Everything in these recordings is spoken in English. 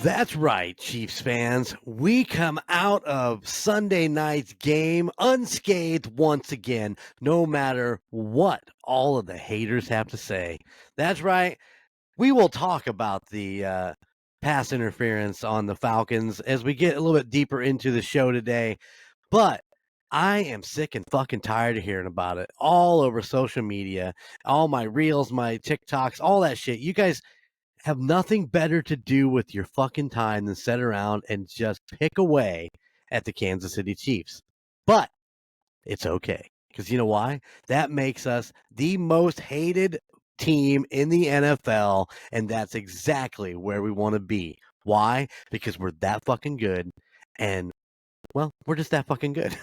That's right, Chiefs fans. We come out of Sunday night's game unscathed once again, no matter what all of the haters have to say. That's right. We will talk about the pass interference on the Falcons as we get a little bit deeper into the show today. But I am sick and fucking tired of hearing about it all over social media, all my reels, my TikToks, all that shit. You guys have nothing better to do with your fucking time than sit around and just pick away at the Kansas City Chiefs. But it's okay. Because you know why? That makes us the most hated team in the NFL, and that's exactly where we want to be. Why? Because we're that fucking good, and, well, we're just that fucking good.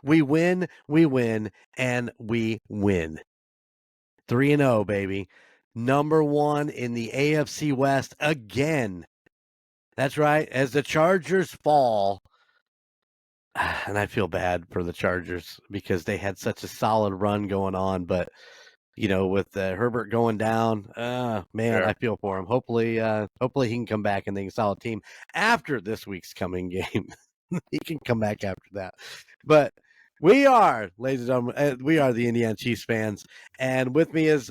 we win, and we win. 3-0, baby. Number one in the AFC West again. That's right. As the Chargers fall, and I feel bad for the Chargers because they had such a solid run going on, but with Herbert going down, man, Yeah. I feel for him. Hopefully he can come back and they can solid team after this week's coming game. He can come back after that. But we are, ladies and gentlemen, we are the Indiana Chiefs fans, and with me is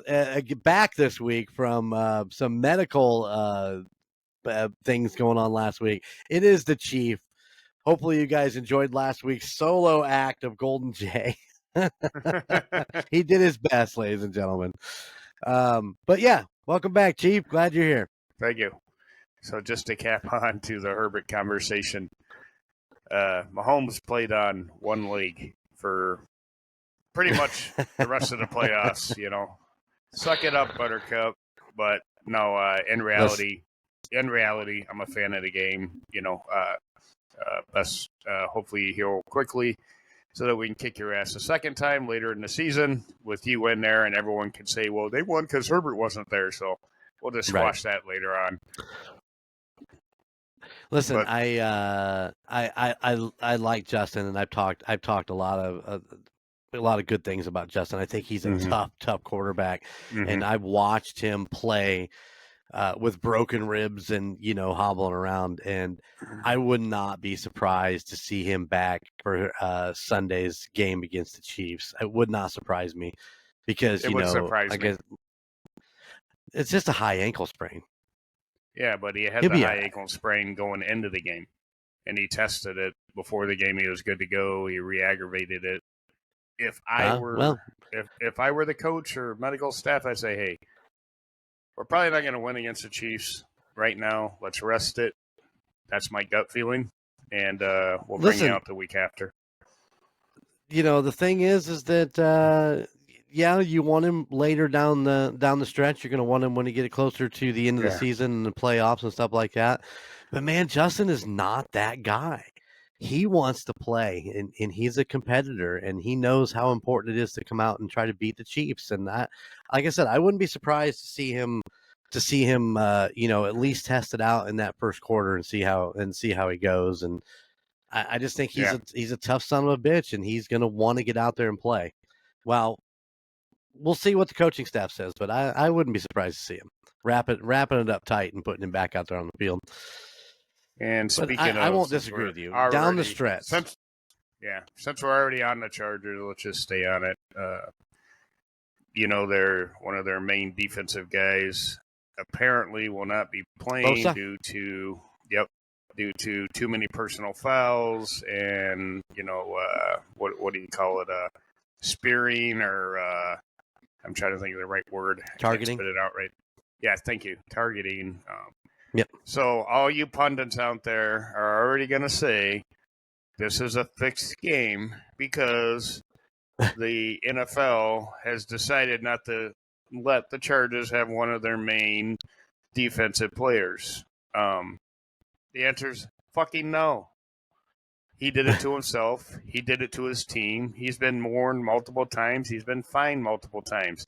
back this week from some medical things going on last week. It is the Chief. Hopefully, you guys enjoyed last week's solo act of Golden Jay. He did his best, ladies and gentlemen. But yeah, welcome back, Chief. Glad you're here. Thank you. So just to cap on to the Herbert conversation, Mahomes played on one leg for pretty much the rest of the playoffs. Suck it up, Buttercup. But no, in reality, I'm a fan of the game. Hopefully you heal quickly so that we can kick your ass a second time later in the season with you in there, and everyone can say, well, they won because Herbert wasn't there. So we'll just squash that later on. Listen, but I like Justin, and I've talked a lot of good things about Justin. I think he's a tough quarterback, and I've watched him play with broken ribs and hobbling around, and I would not be surprised to see him back for Sunday's game against the Chiefs. It would not surprise me because I guess it's just a high ankle sprain. Yeah, but he had the high ankle sprain going into the game, and he tested it before the game. He was good to go. He re-aggravated it. If I were the coach or medical staff, I'd say, hey, we're probably not going to win against the Chiefs right now. Let's rest it. That's my gut feeling, and we'll bring you out the week after. The thing is that you want him later down the stretch. You're going to want him when you get closer to the end of the season and the playoffs and stuff like that. But man, Justin is not that guy. He wants to play, and he's a competitor, and he knows how important it is to come out and try to beat the Chiefs. And that, like I said, I wouldn't be surprised to see him at least test it out in that first quarter and see how he goes. And I just think he's a tough son of a bitch, and he's going to want to get out there and play. Well, we'll see what the coaching staff says, but I wouldn't be surprised to see him wrapping it up tight and putting him back out there on the field. And speaking of, I won't disagree with you. Down the stretch. Since we're already on the Chargers, let's just stay on it. They're one of their main defensive guys apparently will not be playing due to too many personal fouls and what do you call it, spearing or I'm trying to think of the right word. Targeting. Spit it out right. Yeah, thank you. Targeting. Yep. So all you pundits out there are already going to say this is a fixed game because the NFL has decided not to let the Chargers have one of their main defensive players. The answer is fucking no. He did it to himself. He did it to his team. He's been warned multiple times. He's been fined multiple times.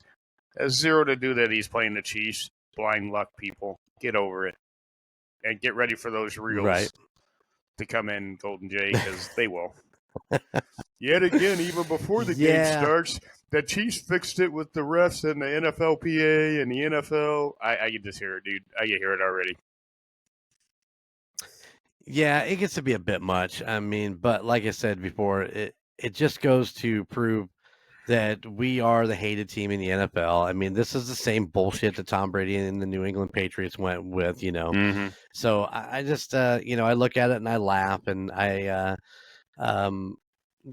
It has zero to do that he's playing the Chiefs. Blind luck, people. Get over it. And get ready for those reels to come in, Golden Jay, because they will. Yet again, even before the game starts, the Chiefs fixed it with the refs and the NFLPA and the NFL. I can just hear it, dude. I can hear it already. Yeah, it gets to be a bit much. I mean, but like I said before, it just goes to prove that we are the hated team in the NFL. I mean, this is the same bullshit that Tom Brady and the New England Patriots went with, Mm-hmm. So I just, I look at it and I laugh and um,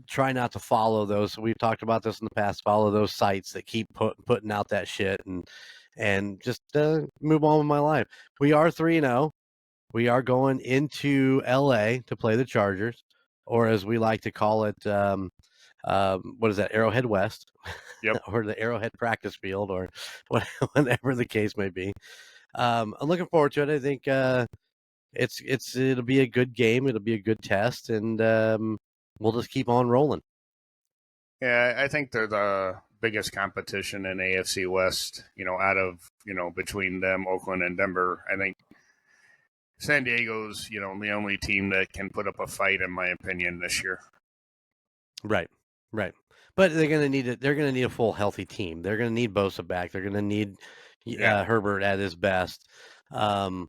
try not to follow those. We've talked about this in the past. Follow those sites that keep putting out that shit and just move on with my life. We are 3-0. We are going into LA to play the Chargers, or as we like to call it, what is that? Arrowhead West, Yep. or the Arrowhead practice field, or whatever the case may be. I'm looking forward to it. I think it'll be a good game. It'll be a good test, and we'll just keep on rolling. Yeah, I think they're the biggest competition in AFC West. Out of between them, Oakland and Denver. I think San Diego's the only team that can put up a fight, in my opinion, this year. Right, right. But they're gonna need it. They're gonna need a full healthy team. They're gonna need Bosa back. They're gonna need Yeah. Herbert at his best. Um,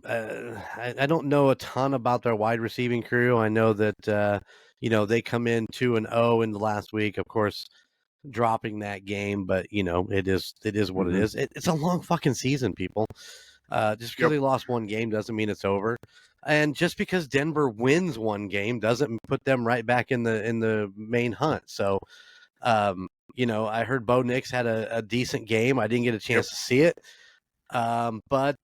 I don't know a ton about their wide receiving crew. I know that they come in 2-0 in the last week. Of course, dropping that game, but it is what it Mm-hmm. is. It's a long fucking season, people. Just because Yep. they lost one game doesn't mean it's over. And just because Denver wins one game doesn't put them right back in the main hunt. So, I heard Bo Nix had a decent game. I didn't get a Yep. chance to see it, but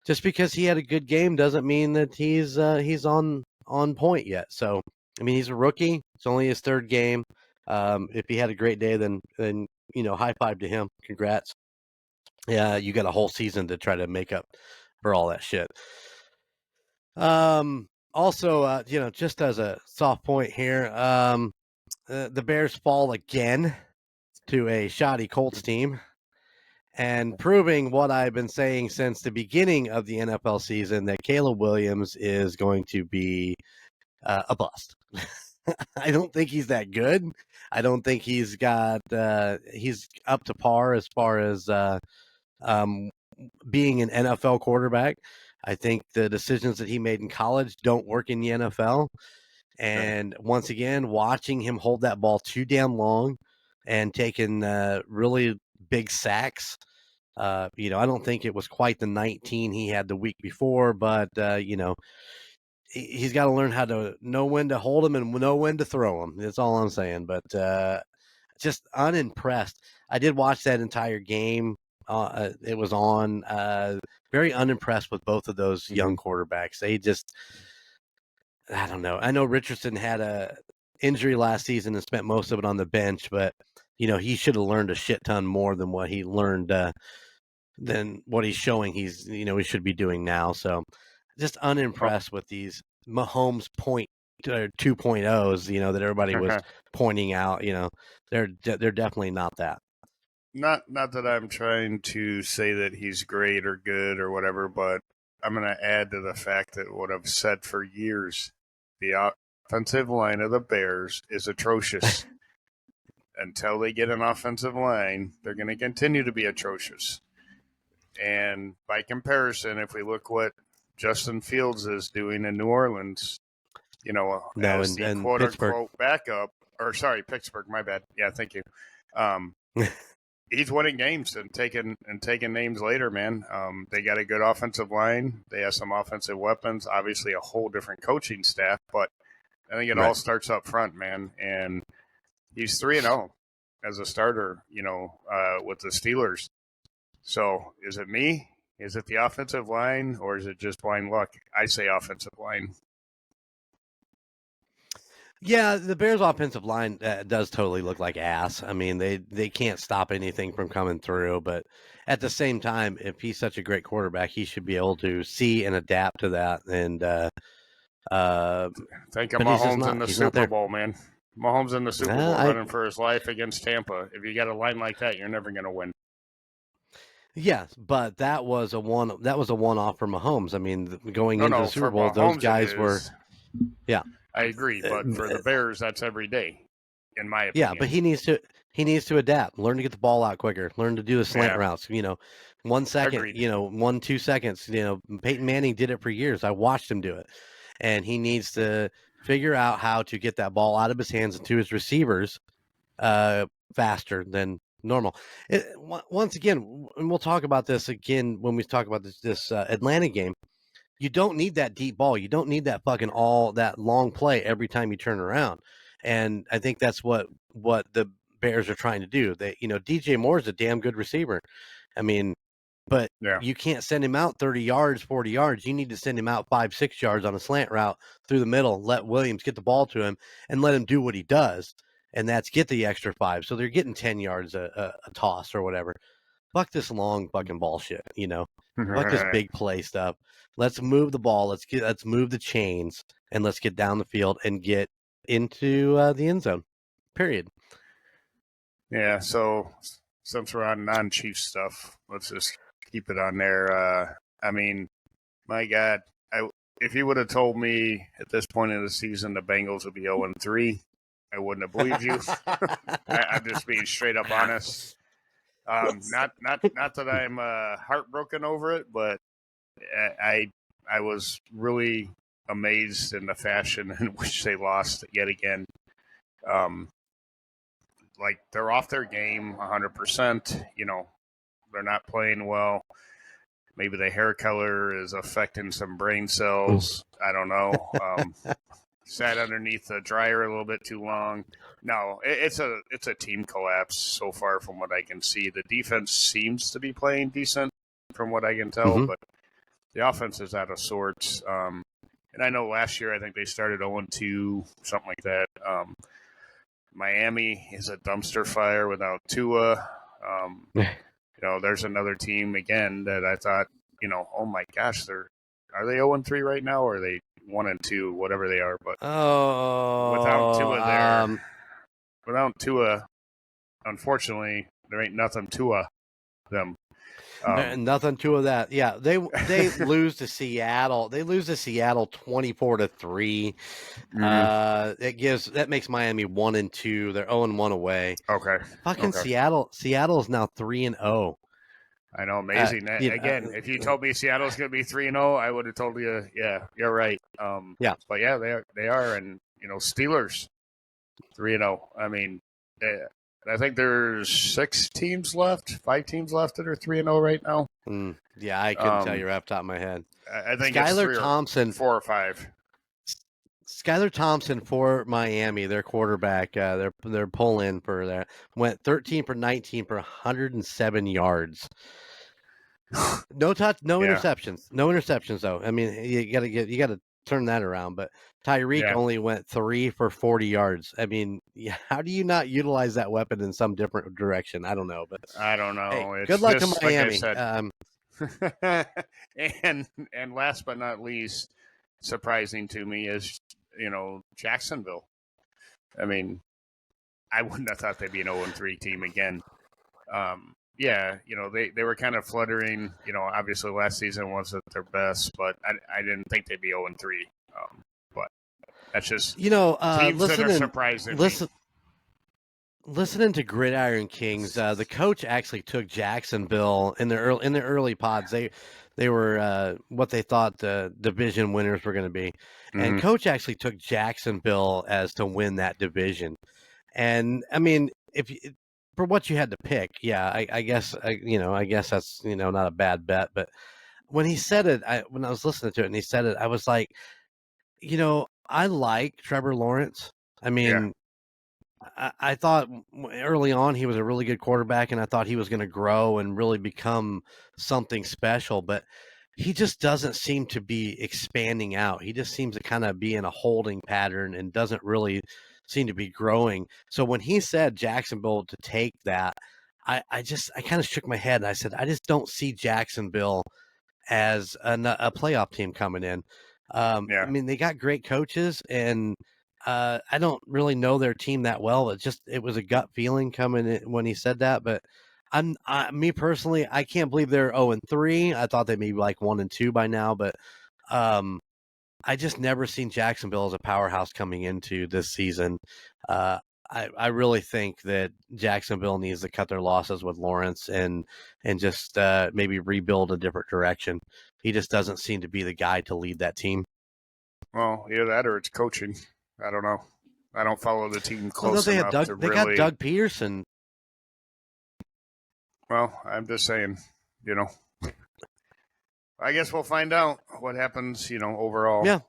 just because he had a good game doesn't mean that he's on point yet. So, I mean, he's a rookie. It's only his third game. If he had a great day, then high five to him. Congrats. Yeah, you got a whole season to try to make up for all that shit. Also, just as a soft point here, the Bears fall again to a shoddy Colts team and proving what I've been saying since the beginning of the NFL season that Caleb Williams is going to be a bust. I don't think he's that good. I don't think he's up to par as far as um, being an NFL quarterback. I think the decisions that he made in college don't work in the NFL. And once again, watching him hold that ball too damn long and taking really big sacks. I don't think it was quite the 19 he had the week before, but he's got to learn how to know when to hold him and know when to throw him. That's all I'm saying. But just unimpressed. I did watch that entire game. It was on. Very unimpressed with both of those young quarterbacks. They just, I don't know. I know Richardson had a injury last season and spent most of it on the bench, but he should have learned a shit ton more than what he learned than what he's showing he should be doing now. So just unimpressed with these Mahomes 2.0s, that everybody was pointing out. They're definitely not that. Not that I'm trying to say that he's great or good or whatever, but I'm going to add to the fact that what I've said for years, the offensive line of the Bears is atrocious. Until they get an offensive line, they're going to continue to be atrocious. And by comparison, if we look what Justin Fields is doing in New Orleans, as the quote unquote backup, or sorry, Pittsburgh, my bad. Yeah, thank you. He's winning games and taking names later, man. They got a good offensive line. They have some offensive weapons. Obviously, a whole different coaching staff, but I think it all starts up front, man. And he's 3-0 as a starter, with the Steelers. So, is it me? Is it the offensive line, or is it just blind luck? I say offensive line. Yeah, the Bears' offensive line does totally look like ass. I mean, they can't stop anything from coming through. But at the same time, if he's such a great quarterback, he should be able to see and adapt to that. And think of Mahomes in the Super Bowl, man. Mahomes in the Super Bowl running for his life against Tampa. If you got a line like that, you're never going to win. Yes, but that was a one-off for Mahomes. I mean, going into the Super Bowl, those guys were. Yeah, I agree, but for the Bears, that's every day. in my Yeah, but opinion. he needs to adapt, learn to get the ball out quicker, learn to do the slant Yeah, routes. 1 second, agreed. 2 seconds. Peyton Manning did it for years. I watched him do it, and he needs to figure out how to get that ball out of his hands and to his receivers faster than normal. Once again, and we'll talk about this again when we talk about this Atlanta game. You don't need that deep ball. You don't need that fucking all that long play every time you turn around. And I think that's what the Bears are trying to do. DJ Moore is a damn good receiver. I mean, but Yeah. you can't send him out 30 yards, 40 yards. You need to send him out 5-6 yards on a slant route through the middle, let Williams get the ball to him and let him do what he does. And that's get the extra 5. So they're getting 10 yards a toss or whatever. Fuck this long fucking bullshit, Fuck this big play stuff. Let's move the ball. Let's move the chains and let's get down the field and get into the end zone. Period. Yeah. So since we're on non-Chief stuff, let's just keep it on there. I mean, my God, if you would have told me at this point in the season the Bengals would be 0-3, I wouldn't have believed you. I'm just being straight up honest. Not that I'm heartbroken over it, but I was really amazed in the fashion in which they lost yet again. Like they're off their game 100%. They're not playing well. Maybe the hair color is affecting some brain cells. I don't know. Sat underneath the dryer a little bit too long. No, it's a team collapse so far from what I can see. The defense seems to be playing decent from what I can tell, but the offense is out of sorts. And I know last year I think they started 0-2, something like that. Miami is a dumpster fire without Tua. There's another team again that I thought, oh my gosh, are they 0-3 right now, or are they 1-2, whatever they are? But without Tua, unfortunately, there ain't nothing to them. Nothing to that. Yeah, they lose to Seattle. They lose to Seattle 24-3. That makes Miami 1-2. They're 0-1 away. Okay. Fucking okay. Seattle is now 3-0. I know, amazing. Again, if you told me Seattle's going to be 3-0, I would have told you, yeah, you're right. Yeah, but yeah, they are, and Steelers 3-0. I mean, I think there's 5 teams left that are 3-0 right now. Yeah, I couldn't tell you right off the top of my head. I think Skylar Thompson, 4 or 5. Skylar Thompson for Miami, their quarterback, their pull-in for that went 13 for 19 for 107 yards. No interceptions though. I mean, you gotta turn that around. But Tyreek only went 3 for 40 yards. I mean, how do you not utilize that weapon in some different direction? I don't know, but I don't know. Hey, it's good luck just, to Miami. Like I said. And last but not least, surprising to me is Jacksonville. I mean, I wouldn't have thought they'd be an 0-3 team again. They were kind of fluttering. Obviously last season wasn't their best, but I didn't think they'd be 0-3. But that's just teams that are surprising me. Listening to Gridiron Kings, the coach actually took Jacksonville in the early pods. They were what they thought the division winners were going to be, and coach actually took Jacksonville as to win that division. And I mean, for what you had to pick, yeah, I guess that's not a bad bet. But when he said it, when I was listening to it and he said it, I was like, I like Trevor Lawrence. I mean, I thought early on he was a really good quarterback, and I thought he was going to grow and really become something special. But he just doesn't seem to be expanding out. He just seems to kind of be in a holding pattern and doesn't really seem to be growing. So when he said Jacksonville to take that, I kind of shook my head and I said, I just don't see Jacksonville as a playoff team coming in. I mean, they got great coaches, and I don't really know their team that well. It was a gut feeling coming in when he said that. But me personally, I can't believe they're 0-3. I thought they may be like 1-2 by now, but I just never seen Jacksonville as a powerhouse coming into this season. I really think that Jacksonville needs to cut their losses with Lawrence and just maybe rebuild a different direction. He just doesn't seem to be the guy to lead that team. Well, either that or it's coaching. I don't know. I don't follow the team Well, close they have enough to Doug. They got really. Doug Peterson. Well, I'm just saying, you know. I guess we'll find out what happens, overall. Yeah.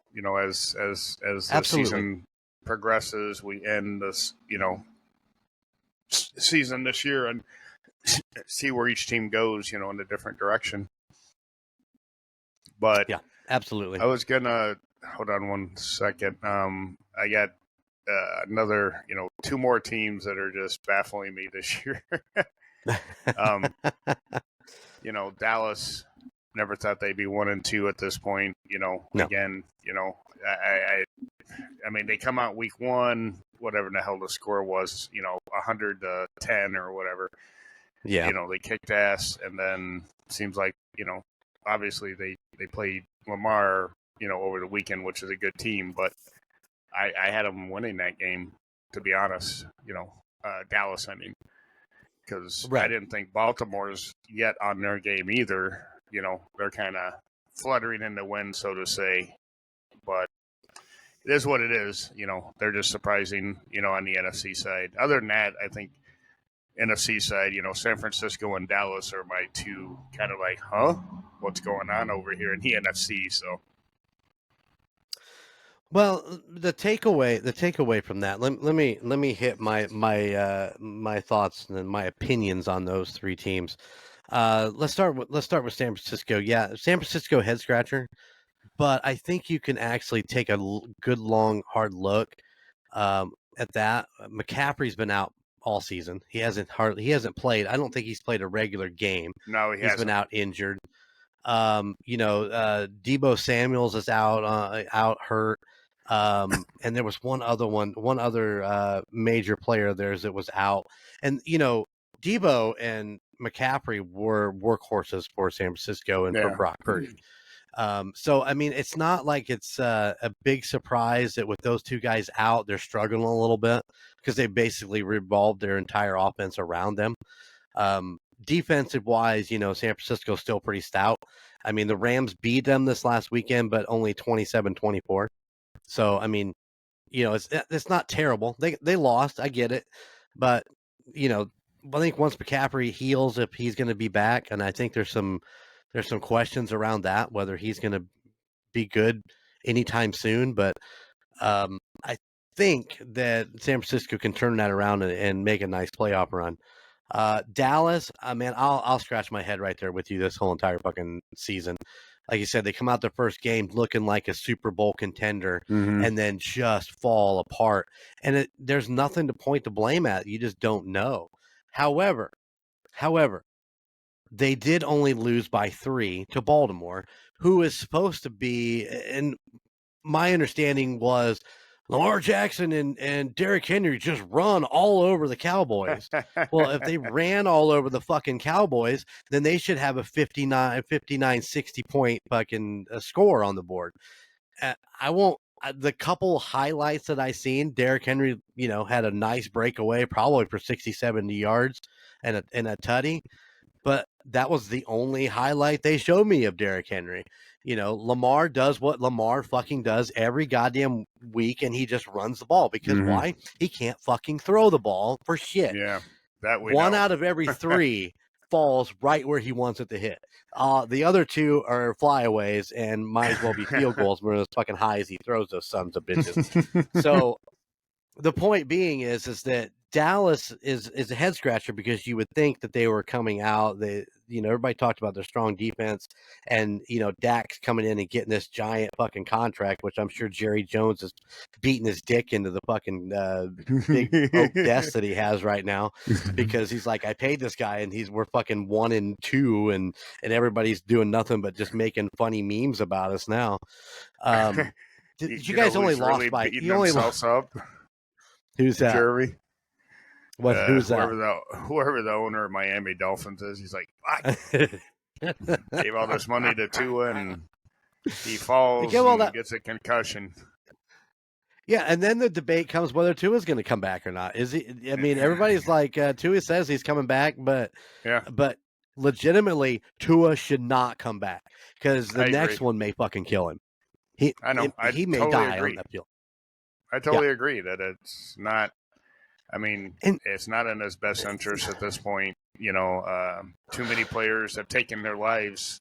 As the Absolutely. season progresses, we end this, season this year and see where each team goes, in a different direction. But yeah, absolutely. I was gonna hold on one second. I got another, 2 more teams that are just baffling me this year. Dallas. Never thought they'd be 1-2 at this point. No. Again, I mean, they come out week 1, whatever the hell the score was, 100-10 or whatever. Yeah. They kicked ass, and then seems like, obviously they played Lamar, over the weekend, which is a good team, but I had them winning that game, to be honest. Dallas, I mean, because I didn't think Baltimore's yet on their game either. They're kind of fluttering in the wind, so to say. But it is what it is. They're just surprising, on the NFC side. Other than that, I think NFC side, San Francisco and Dallas are my 2 kind of like, huh? What's going on over here in the NFC? So. Well, the takeaway from that. Let me hit my thoughts and my opinions on those 3 teams. Let's start with San Francisco. Yeah, San Francisco head scratcher, but I think you can actually take a good long hard look at that. McCaffrey's been out all season. He hasn't played. I don't think he's played a regular game. No, he's been out injured. Deebo Samuels is out hurt. And there was one other major player of theirs that was out. And Deebo and McCaffrey were workhorses for San Francisco and for Brock Purdy. So I mean, it's not like it's a big surprise that with those 2 guys out, they're struggling a little bit because they basically revolved their entire offense around them. Defensive wise, San Francisco's still pretty stout. I mean, the Rams beat them this last weekend, but only 27-24. So, I mean, it's not terrible. They lost. I get it. But, I think once McCaffrey heals, if he's going to be back, and I think there's some questions around that, whether he's going to be good anytime soon. But I think that San Francisco can turn that around and make a nice playoff run. Dallas, man, I'll scratch my head right there with you this whole entire fucking season. Like you said, they come out their first game looking like a Super Bowl contender and then just fall apart. And there's nothing to point the blame at. You just don't know. However, they did only lose by 3 to Baltimore, who is supposed to be, and my understanding was Lamar Jackson and Derrick Henry just run all over the Cowboys. Well, if they ran all over the fucking Cowboys, then they should have a 59, 60 point fucking score on the board. I won't. The couple highlights that I seen, Derrick Henry, had a nice breakaway, probably for 60, 70 yards and a tutty. But that was the only highlight they showed me of Derrick Henry. Lamar does what Lamar fucking does every goddamn week, and he just runs the ball because why? He can't fucking throw the ball for shit. Yeah, that we One know. out of every 3 falls right where he wants it to hit. The other 2 are flyaways and might as well be field goals when as fucking high as he throws those sons of bitches. So the point being is that Dallas is a head scratcher because you would think that they were coming out. Everybody talked about their strong defense and, Dak's coming in and getting this giant fucking contract, which I'm sure Jerry Jones is beating his dick into the fucking big oak desk that he has right now because he's like, I paid this guy and we're fucking 1-2 and everybody's doing nothing but just making funny memes about us now. Did you guys only lost by you only lost up? Who's that? Jeremy. Who's whoever that? Whoever the owner of Miami Dolphins is, he's like, gave all this money to Tua and he falls and gets a concussion. Yeah, and then the debate comes whether Tua's going to come back or not. Is he? I mean, everybody's like, Tua says he's coming back, but Yeah, legitimately, Tua should not come back because the I agree. next one may fucking kill him. He I know. I he may totally die on agree. that field. I Yeah, totally agree that it's not. I mean, and it's not in his best interest at this point. Too many players have taken their lives.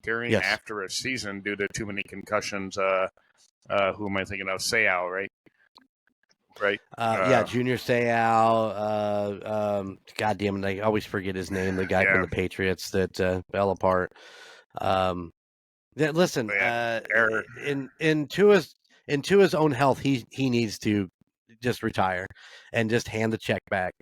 During and yes, after a season due to too many concussions. Who am I thinking of? Sayal, right? Right. yeah, Uh, Junior Seau. God damn it, I always forget his name. The guy from yeah. the Patriots that fell apart. Um, listen, Yeah. Error. in Tua's own health, he needs to just retire and just hand the check back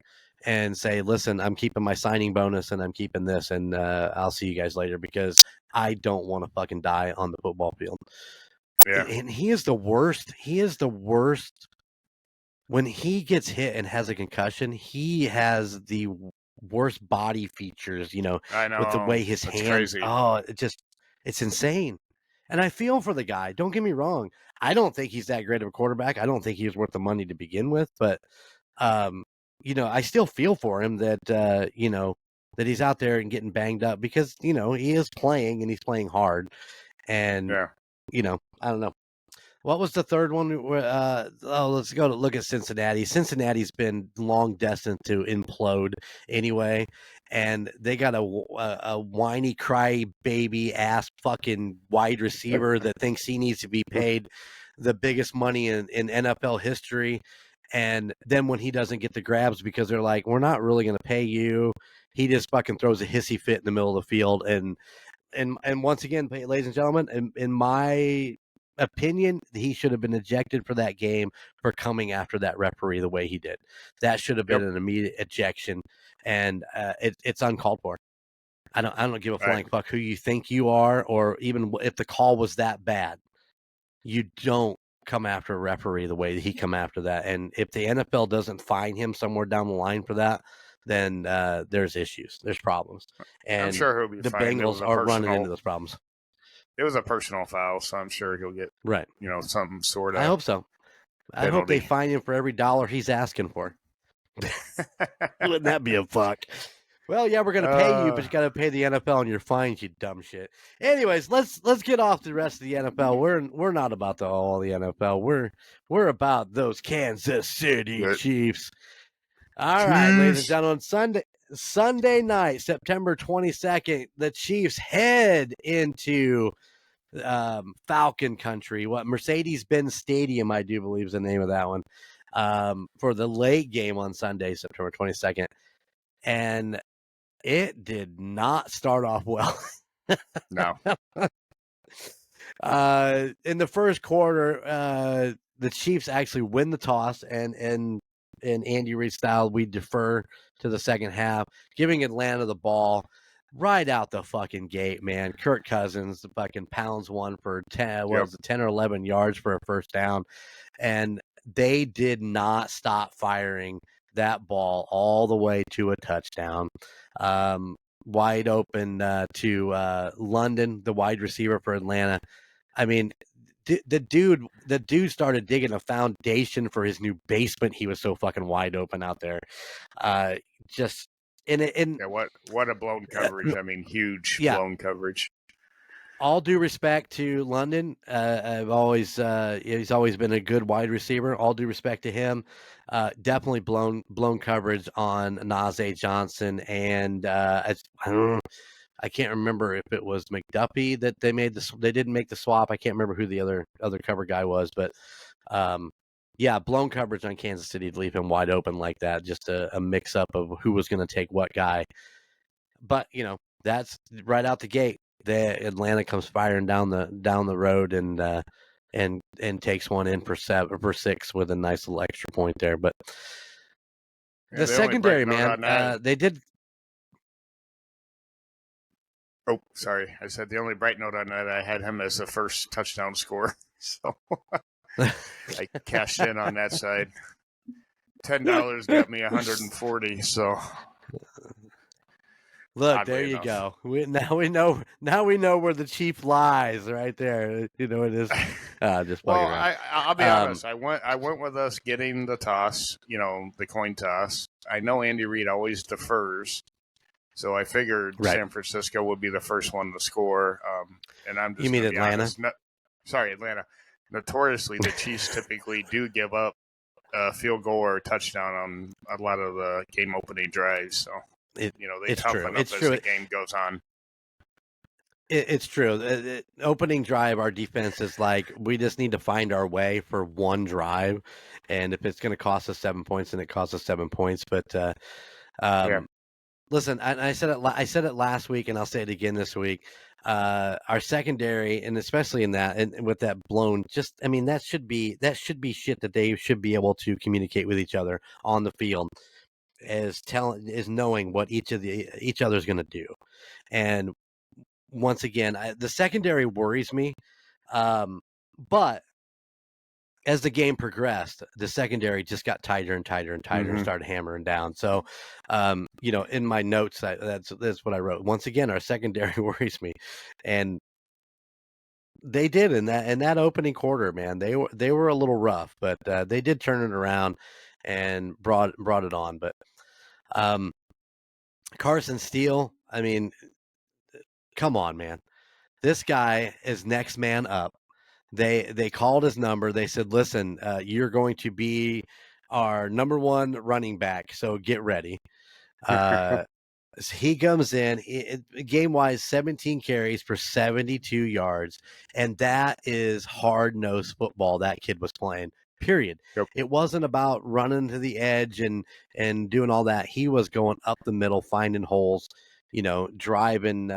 and say, listen, I'm keeping my signing bonus and I'm keeping this, and I'll see you guys later because I don't want to fucking die on the football field. Yeah. And he is the worst. He is the worst. When he gets hit and has a concussion, he has the worst body features, I with the know. way his That's hands, crazy. oh, it's insane. And I feel for the guy. Don't get me wrong. I don't think he's that great of a quarterback. I don't think he was worth the money to begin with, but um, I still feel for him that that he's out there and getting banged up because, he is playing and he's playing hard. And, Yeah. I don't know. What was the third one? Let's go to look at Cincinnati. Cincinnati's been long destined to implode anyway, and they got a whiny cry baby ass fucking wide receiver that thinks he needs to be paid the biggest money in NFL history. And then when he doesn't get the grabs because they're like, we're not really going to pay you, he just fucking throws a hissy fit in the middle of the field. And once again, ladies and gentlemen, in my opinion, he should have been ejected for that game for coming after that referee the way he did. That should have been Yep. an immediate ejection, and it's uncalled for. I don't give a Right. flying fuck who you think you are, or even if the call was that bad. You don't come after a referee the way he come after that. And if the NFL doesn't fine him somewhere down the line for that, then there's issues, there's problems, I'm and sure he'll be the fine. Bengals are running into those problems. It was a personal foul, so I'm sure he'll get Right. some sort I of hope so. I hope they penalty. fine him for every dollar he's asking for. Wouldn't that be a fuck? Well, yeah, we're gonna pay you, but you gotta pay the NFL on your fines, you dumb shit. Anyways, let's get off the rest of the NFL. We're not about all the NFL. We're about those Kansas City Good. Chiefs. All right, ladies and Chiefs. gentlemen, Sunday night, September 22nd, the Chiefs head into Falcon Country. What Mercedes-Benz Stadium, I do believe, is the name of that one. For the late game on Sunday, September 22nd. And it did not start off well. No. In the first quarter, the Chiefs actually win the toss, and in Andy Reid style, we defer to the second half, giving Atlanta the ball right out the fucking gate, man. Kirk Cousins the fucking pounds one for 10, Yep. 10 or 11 yards for a first down, and they did not stop firing that ball all the way to a touchdown. Wide open to London, the wide receiver for Atlanta. I mean, the dude started digging a foundation for his new basement. He was so fucking wide open out there. Just in Yeah. What a blown coverage. I mean, huge yeah. blown coverage. All due respect to London, he's always been a good wide receiver. All due respect to him, definitely blown coverage on Najee Johnson, and I don't know, I can't remember if it was McDuffie that they didn't make the swap. I can't remember who the other cover guy was, but yeah, blown coverage on Kansas City to leave him wide open like that. Just a mix up of who was going to take what guy. But that's right out the gate. The Atlanta comes firing down the road and takes one in for 6 with a nice little extra point there. But Yeah, the the only bright secondary, note man, on that. they did. Oh, sorry. I said the only bright note on that. I had him as the first touchdown scorer, so I cashed in on that side. $10 got me 140. So Look, there oddly you enough. go. Now we know where the chief lies right there. You know it is. Just fucking Well, around. I'll be Um, honest. I went with us getting the toss. The coin toss. I know Andy Reid always defers, so I figured right. San Francisco would be the first one to score. And I'm You just mean going to be Atlanta? honest. No, sorry, Atlanta. Notoriously, the Chiefs typically do give up a field goal or a touchdown on a lot of the game opening drives. So they It's true. toughen up It's as true. the game goes on. It's true. Opening drive, our defense is like, we just need to find our way for one drive, and if it's going to cost us 7 points, then it costs us 7 points. But Yeah. um, listen, I said it. I said it last week, and I'll say it again this week. Our secondary, and especially in that, and with that blown, that should be shit that they should be able to communicate with each other on the field, as knowing what each other's going to do, and once again, the secondary worries me. But as the game progressed, the secondary just got tighter and tighter and tighter and started hammering down. So, in my notes, that's what I wrote. Once again, our secondary worries me, and they did in that opening quarter. Man, they were a little rough, but they did turn it around and brought it on. But Carson Steele, I mean, come on, man. This guy is next man up. They called his number. They said, "Listen, you're going to be our number one running back, so get ready." Uh, so he comes in, game wise, 17 carries for 72 yards, and that is hard nosed football that kid was playing. Period. Yep. It wasn't about running to the edge and doing all that. He was going up the middle, finding holes. Driving.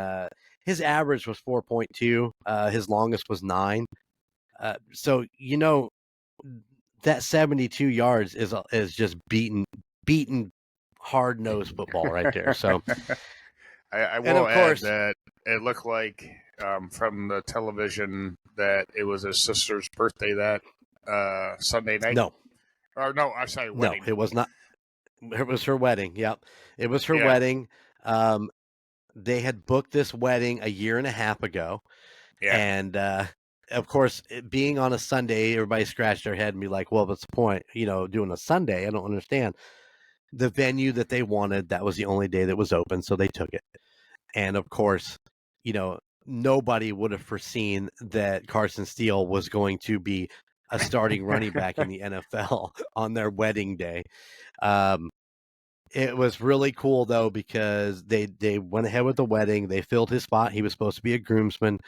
His average was 4.2. His longest was 9. So that 72 yards is just beaten hard nosed football right there. So I and will of add course, that it looked like from the television that it was his sister's birthday that Sunday night. no, Or no, I'm sorry, no, wedding. it was not. It was her wedding. Yep, it was her Yeah. wedding. They had booked this wedding a year and a half ago, Yeah. and of course, it being on a Sunday, everybody scratched their head and be like, "Well, what's the point? Doing a Sunday? I don't understand." The venue that they wanted, that was the only day that was open, so they took it. And of course, nobody would have foreseen that Carson Steele was going to be a starting running back in the NFL on their wedding day. It was really cool though, because they went ahead with the wedding. They filled his spot. He was supposed to be a groomsman,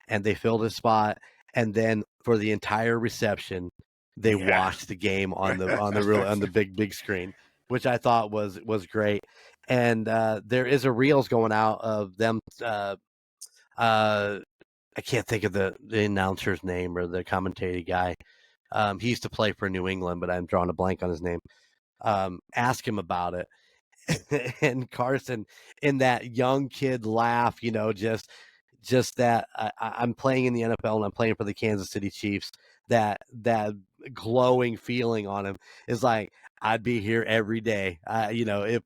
and they filled his spot. And then for the entire reception, they watched the game on the big screen, which I thought was great. And there is a reels going out of them. I can't think of the announcer's name or the commentator guy. He used to play for New England, but I'm drawing a blank on his name. Ask him about it. And Carson, in that young kid laugh, just that I'm playing in the NFL and I'm playing for the Kansas City Chiefs. That glowing feeling on him is like, I'd be here every day. If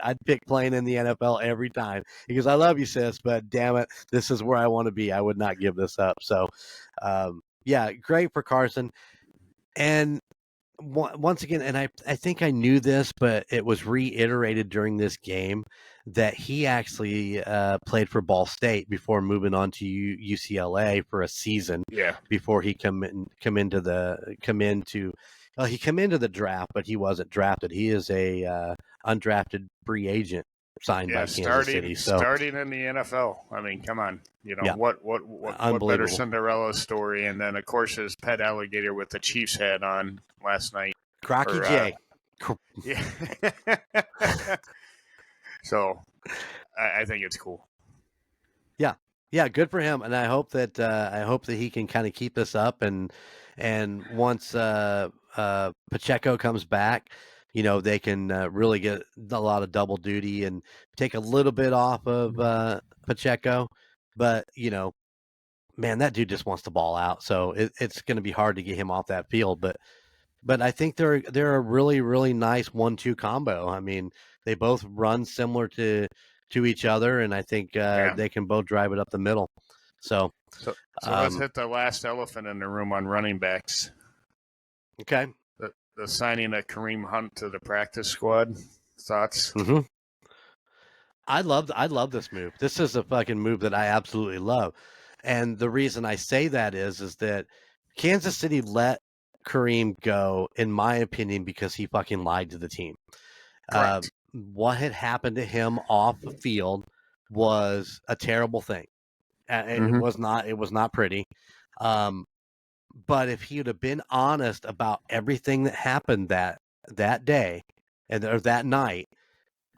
I'd pick playing in the NFL every time, because I love you, sis, but damn it, this is where I want to be. I would not give this up. So, yeah, great for Carson. And once again, and I think I knew this, but it was reiterated during this game that he actually played for Ball State before moving on to UCLA for a season. Yeah. Before he come into the draft, but he wasn't drafted. He is a undrafted free agent signed by Kansas City. So starting in the NFL. I mean, come on. What better Cinderella story? And then of course his pet alligator with the Chiefs hat on last night. Crocky J. Yeah. So I think it's cool. Yeah, good for him, and I hope that he can kind of keep this up, and once Pacheco comes back, they can really get a lot of double duty and take a little bit off of Pacheco, but man, that dude just wants to ball out, so it's going to be hard to get him off that field, but But I think they're a really, really nice 1-2 combo. I mean, they both run similar to each other, and I think Yeah. they can both drive it up the middle. So let's hit the last elephant in the room on running backs. Okay. The signing of Kareem Hunt to the practice squad. Thoughts? Mm-hmm. I love this move. This is a fucking move that I absolutely love. And the reason I say that is that Kansas City let Kareem go, in my opinion, because he fucking lied to the team. Correct. What had happened to him off the field was a terrible thing. It was not pretty. But if he would have been honest about everything that happened that day or that night,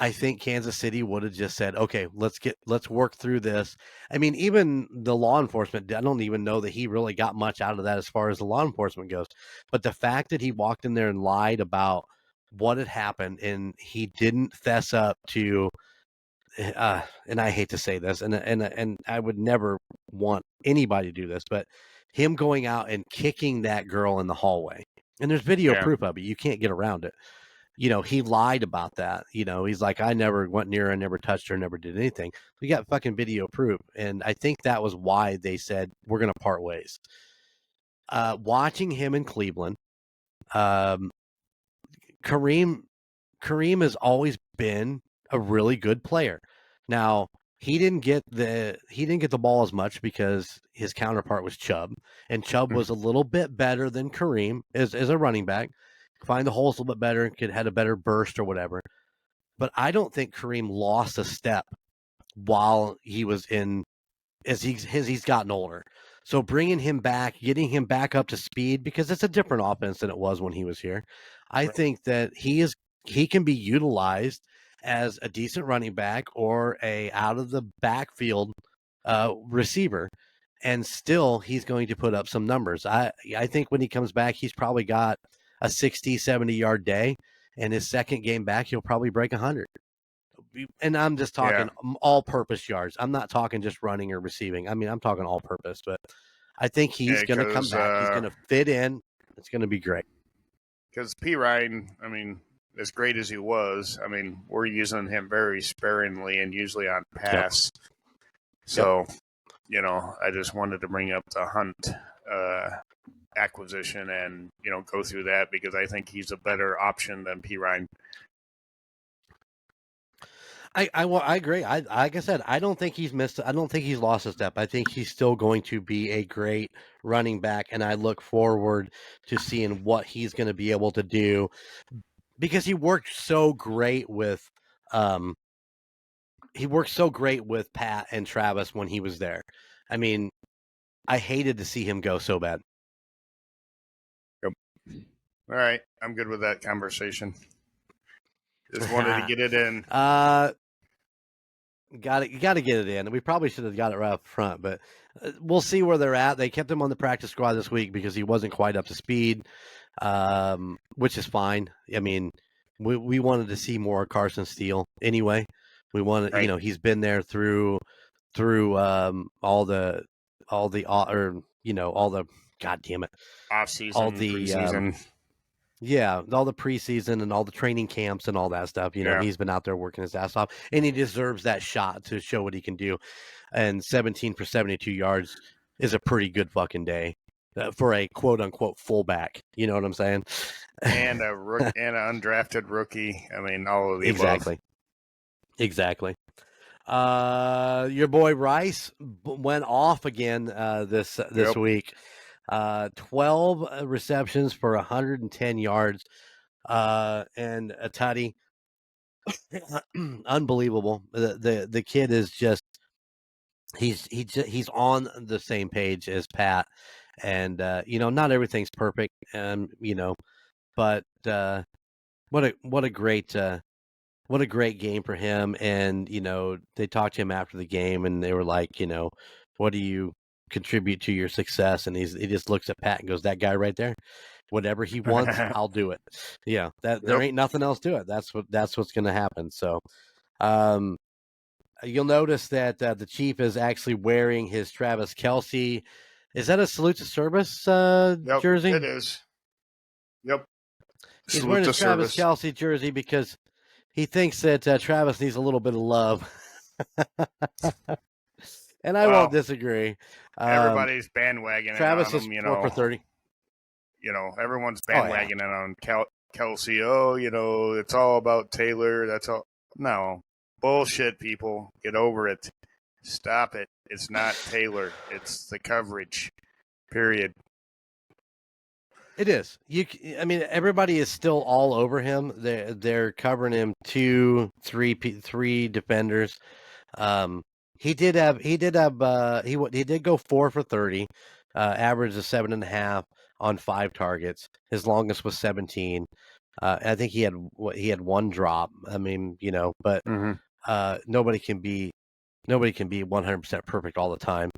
I think Kansas City would have just said, "Okay, let's work through this." I mean, even the law enforcement, I don't even know that he really got much out of that as far as the law enforcement goes. But the fact that he walked in there and lied about what had happened, and he didn't fess up to, and I hate to say this, and I would never want anybody to do this, but him going out and kicking that girl in the hallway, and there's video proof of it. You can't get around it. He lied about that. He's like, I never went near her, never touched her, never did anything. We got fucking video proof. And I think that was why they said, we're going to part ways. Watching him in Cleveland, um, Kareem has always been a really good player. Now, he didn't get the ball as much because his counterpart was Chubb, and Chubb was a little bit better than Kareem as a running back. Find the holes a little bit better, had a better burst or whatever. But I don't think Kareem lost a step while he was as he's gotten older. So bringing him back, getting him back up to speed, because it's a different offense than it was when he was here. I think that he can be utilized as a decent running back or a out of the backfield receiver, and still he's going to put up some numbers. I think when he comes back, he's probably got a 60, 70-yard day, and his second game back, he'll probably break 100. And I'm just talking all-purpose yards. I'm not talking just running or receiving. I mean, I'm talking all-purpose. But I think he's going to come back. He's going to fit in. It's going to be great. Because P. Ryan, I mean, as great as he was, I mean, we're using him very sparingly and usually on pass. Yep. So, I just wanted to bring up the Hunt acquisition and, go through that because I think he's a better option than P. Ryan. I agree. Like I said, I don't think he's missed. I don't think he's lost a step. I think he's still going to be a great running back, and I look forward to seeing what he's going to be able to do because he worked so great with, Pat and Travis when he was there. I mean, I hated to see him go so bad. Yep. All right, I'm good with that conversation. Just wanted to get it in. You got to get it in. We probably should have got it right up front, but we'll see where they're at. They kept him on the practice squad this week because he wasn't quite up to speed, which is fine. I mean, we wanted to see more Carson Steele anyway. We wanted, he's been there through all the God damn it, off-season, all the preseason. All the preseason and all the training camps and all that stuff. He's been out there working his ass off, and he deserves that shot to show what he can do. And 17 for 72 yards is a pretty good fucking day for a quote unquote fullback. You know what I'm saying? And an undrafted rookie. I mean, all of the above. Exactly. Your boy Rice went off again this week. 12 receptions for 110 yards and a tutty. Unbelievable. The kid is just he's on the same page as Pat, and not everything's perfect, but what a great game for him. And they talked to him after the game, and they were like, what do you contribute to your success? And he just looks at Pat and goes, that guy right there, whatever he wants, I'll do it. Yeah, there ain't nothing else to it. That's what's going to happen. So you'll notice that the Chief is actually wearing his Travis Kelce. Is that a salute to service jersey? It is. Yep. He's wearing his Travis service. Kelce jersey because he thinks that Travis needs a little bit of love. And I won't disagree. Everybody's bandwagoning Travis on is him, 4 for 30. Everyone's Oh, yeah. bandwagoning on Kelsey. Oh, it's all about Taylor. That's all. No. Bullshit, people. Get over it. Stop it. It's not Taylor. It's the coverage. Period. It is. I mean, everybody is still all over him. They're covering him 3 defenders. He did go 4 for 30, average of 7.5 on 5 targets. His longest was 17. I think he had one drop. I mean, but nobody can be 100% perfect all the time.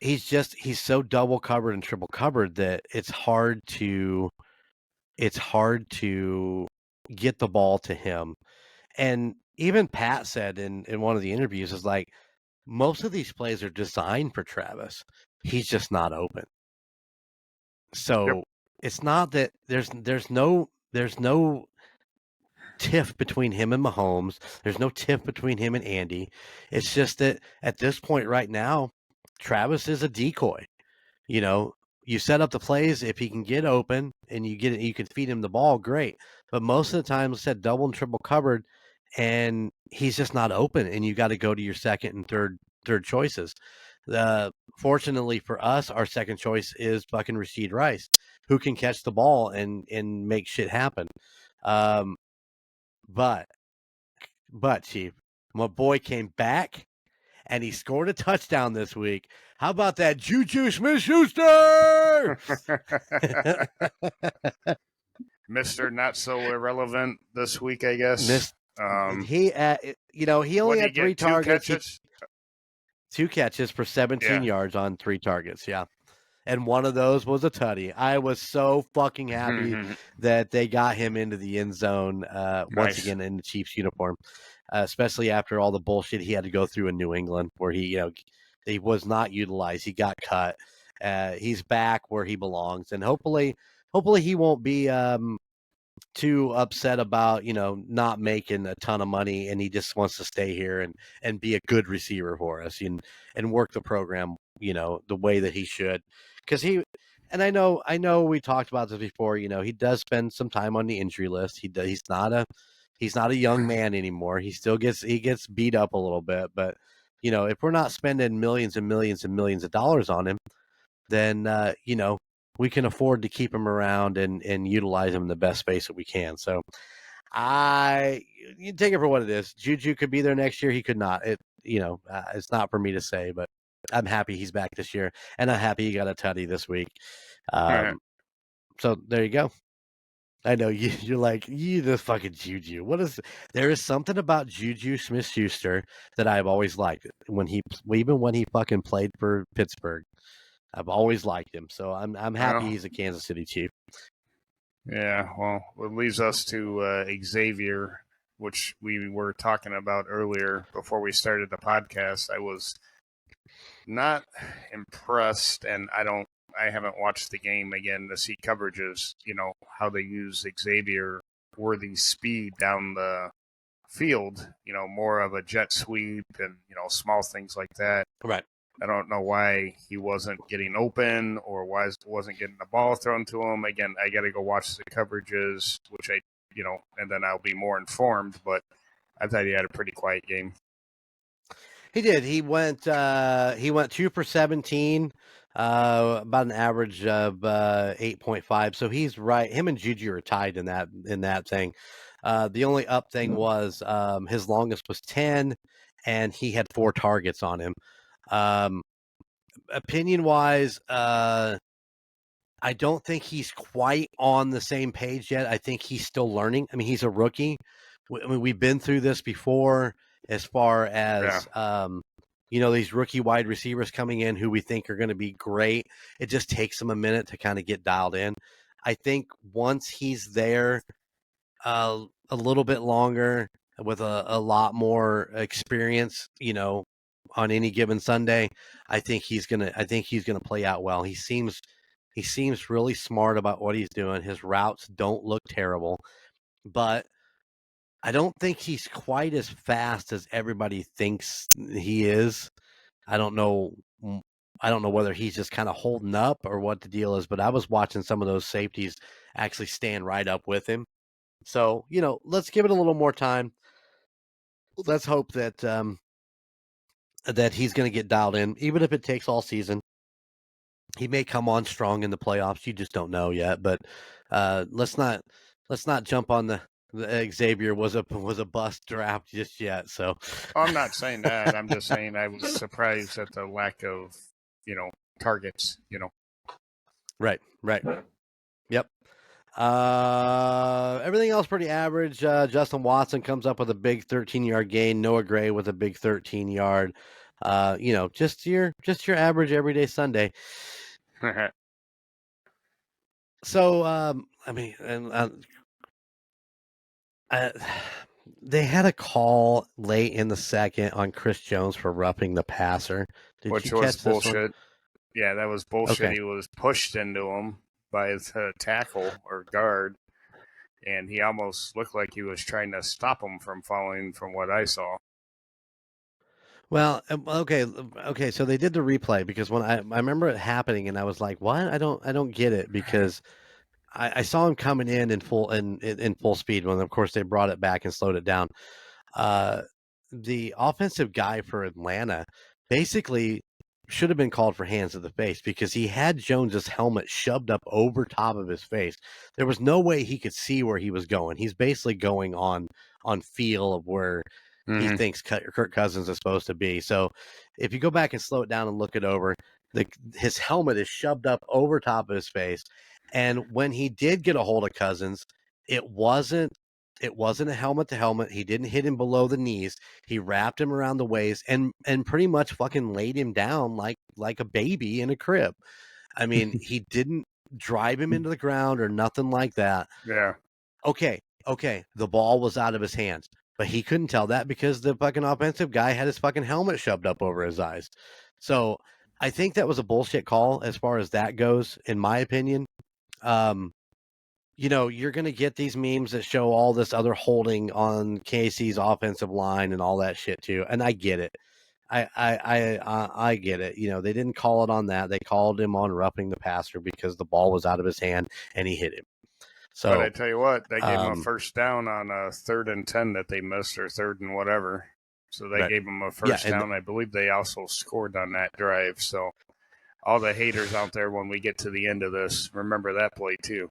He's so double covered and triple covered that it's hard to get the ball to him. And even Pat said in one of the interviews is like, most of these plays are designed for Travis. He's just not open. So It's not that there's no tiff between him and Mahomes. There's no tiff between him and Andy. It's just that at this point right now, Travis is a decoy. You set up the plays. If he can get open and you can feed him the ball, great. But most of the time, it's said double and triple covered, and he's just not open. And you got to go to your second and third choices. Fortunately for us, our second choice is fucking Rashid Rice, who can catch the ball and make shit happen. But Chief, my boy came back and he scored a touchdown this week. How about that, Juju Smith-Schuster? Mr. Not So Irrelevant this week, I guess. He only had 3 targets. 2 catches for 17 yards on 3 targets. Yeah. And one of those was a tutty. I was so fucking happy that they got him into the end zone once again in the Chiefs uniform, especially after all the bullshit he had to go through in New England, where he was not utilized. He got cut. He's back where he belongs, and hopefully he won't be too upset about not making a ton of money, and he just wants to stay here and be a good receiver for us and work the program the way that he should. Because I know we talked about this before. He does spend some time on the injury list. He's not a young man anymore. He gets beat up a little bit. But if we're not spending millions and millions and millions of dollars on him, then we can afford to keep him around and utilize him in the best space that we can. So you take it for what it is. Juju could be there next year. He could not. It's not for me to say, but I'm happy he's back this year, and I'm happy he got a tutty this week. So there you go. I know you're like, this fucking Juju. There is something about Juju Smith-Schuster that I've always liked even when he fucking played for Pittsburgh. I've always liked him. So I'm happy he's a Kansas City Chief. Yeah, well, it leads us to Xavier, which we were talking about earlier before we started the podcast. I was not impressed, and I haven't watched the game again to see coverages, how they use Xavier Worthy's speed down the field, more of a jet sweep and, small things like that. Right. I don't know why he wasn't getting open or why he wasn't getting the ball thrown to him. Again, I got to go watch the coverages, which and then I'll be more informed, but I thought he had a pretty quiet game. He did. He went 2 for 17, about an average of 8.5. So he's right. Him and Juju are tied in that thing. The only up thing was his longest was 10, and he had 4 targets on him. Opinion wise, I don't think he's quite on the same page yet. I think he's still learning. I mean, he's a rookie. We've been through this before. As far as these rookie wide receivers coming in who we think are going to be great, it just takes them a minute to kind of get dialed in. I think once he's there a little bit longer with a lot more experience, on any given Sunday, I think he's gonna play out well. He seems He seems really smart about what he's doing. His routes don't look terrible, but I don't think he's quite as fast as everybody thinks he is. I don't know. I don't know whether he's just kind of holding up or what the deal is, but I was watching some of those safeties actually stand right up with him. So, let's give it a little more time. Let's hope that he's going to get dialed in, even if it takes all season. He may come on strong in the playoffs. You just don't know yet. But let's not jump on the Xavier was a bust draft just yet. So I'm not saying that. I'm just saying I was surprised at the lack of, targets. right. Yep. Everything else pretty average. Justin Watson comes up with a big 13-yard gain. Noah Gray with a big 13-yard. Just your average everyday Sunday. So, I mean, and they had a call late in the second on Chris Jones for roughing the passer. Did Which you was catch this one? bullshit. Yeah, that was bullshit. Okay. He was pushed into him by his tackle or guard, and he almost looked like he was trying to stop him from falling, from what I saw. Well, okay. So they did the replay because when I remember it happening, and I was like, "What? I don't get it," because I saw him coming in full speed when, of course, they brought it back and slowed it down. The offensive guy for Atlanta basically should have been called for hands to the face because he had Jones's helmet shoved up over top of his face. There was no way he could see where he was going. He's basically going on feel of where he thinks Kirk Cousins is supposed to be. So if you go back and slow it down and look it over, his helmet is shoved up over top of his face. And when he did get a hold of Cousins, it wasn't a helmet to helmet. He didn't hit him below the knees. He wrapped him around the waist and pretty much fucking laid him down like a baby in a crib. I mean, he didn't drive him into the ground or nothing like that. Yeah. Okay. The ball was out of his hands, but he couldn't tell that because the fucking offensive guy had his fucking helmet shoved up over his eyes. So I think that was a bullshit call as far as that goes, in my opinion. You're going to get these memes that show all this other holding on KC's offensive line and all that shit too. And I get it. I get it. They didn't call it on that. They called him on roughing the passer because the ball was out of his hand and he hit him. So, but I tell you what, they gave him a first down on a 3rd and 10 that they missed, or 3rd and whatever. So they gave him a first down. I believe they also scored on that drive. So all the haters out there, when we get to the end of this, remember that play too.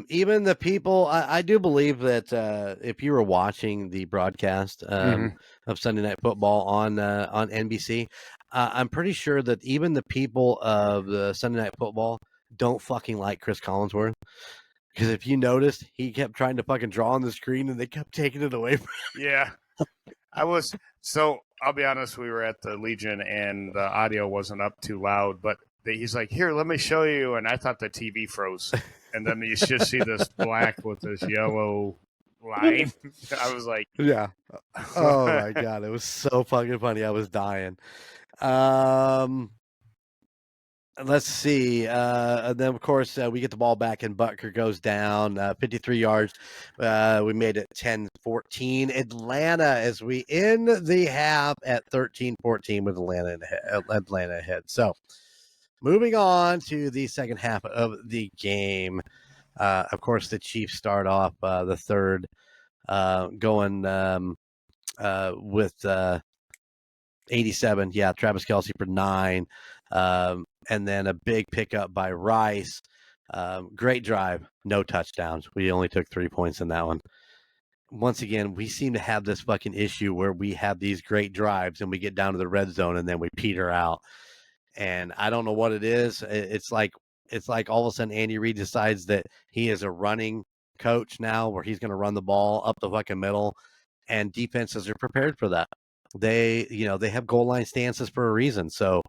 Even the people, I do believe that if you were watching the broadcast of Sunday Night Football on NBC, I'm pretty sure that even the people of the Sunday Night Football don't fucking like Chris Collinsworth. Because if you noticed, he kept trying to fucking draw on the screen and they kept taking it away from him. Yeah. I'll be honest, we were at the Legion and the audio wasn't up too loud, but he's like, "Here, let me show you." And I thought the TV froze. And then you just see this black with this yellow line. I was like, yeah. Oh my God. It was so fucking funny. I was dying. Let's see. And then, of course, we get the ball back and Butker goes down 53 yards. We made it 10-14. Atlanta, as we end the half at 13-14 with Atlanta ahead. So, moving on to the second half of the game. Of course, the Chiefs start off the third going with 87. Yeah, Travis Kelce for 9. And then a big pickup by Rice. Great drive, no touchdowns. We only took 3 points in that one. Once again, we seem to have this fucking issue where we have these great drives and we get down to the red zone and then we peter out. And I don't know what it is. It's like all of a sudden Andy Reid decides that he is a running coach now where he's going to run the ball up the fucking middle, and defenses are prepared for that. They have goal line stances for a reason. So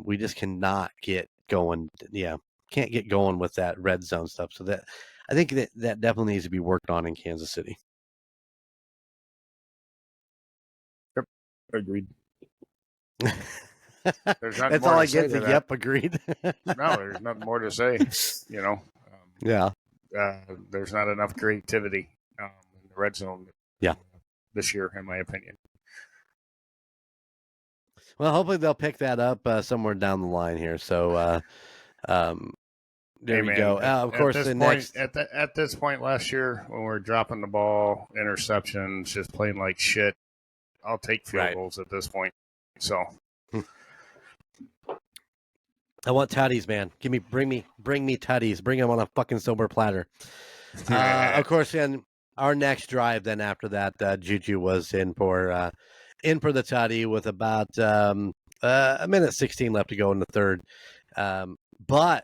we just cannot get going. Yeah, can't get going with that red zone stuff. So that I think that definitely needs to be worked on in Kansas City. Yep, agreed. There's nothing That's more all to I say get. to The that. yep, agreed. No, there's nothing more to say. You know, Yeah. there's not enough creativity in the red zone. Yeah. This year, in my opinion. Well, hopefully they'll pick that up somewhere down the line here. So there Hey we man, go. Of course, the next. at this point last year, when we're dropping the ball, interceptions, just playing like shit, I'll take field Right. goals at this point. So I want tutties, man. Bring me tutties. Bring them on a fucking silver platter. Of course, then our next drive, then after that, Juju was in for the tutty with about a minute 16 left to go in the third. But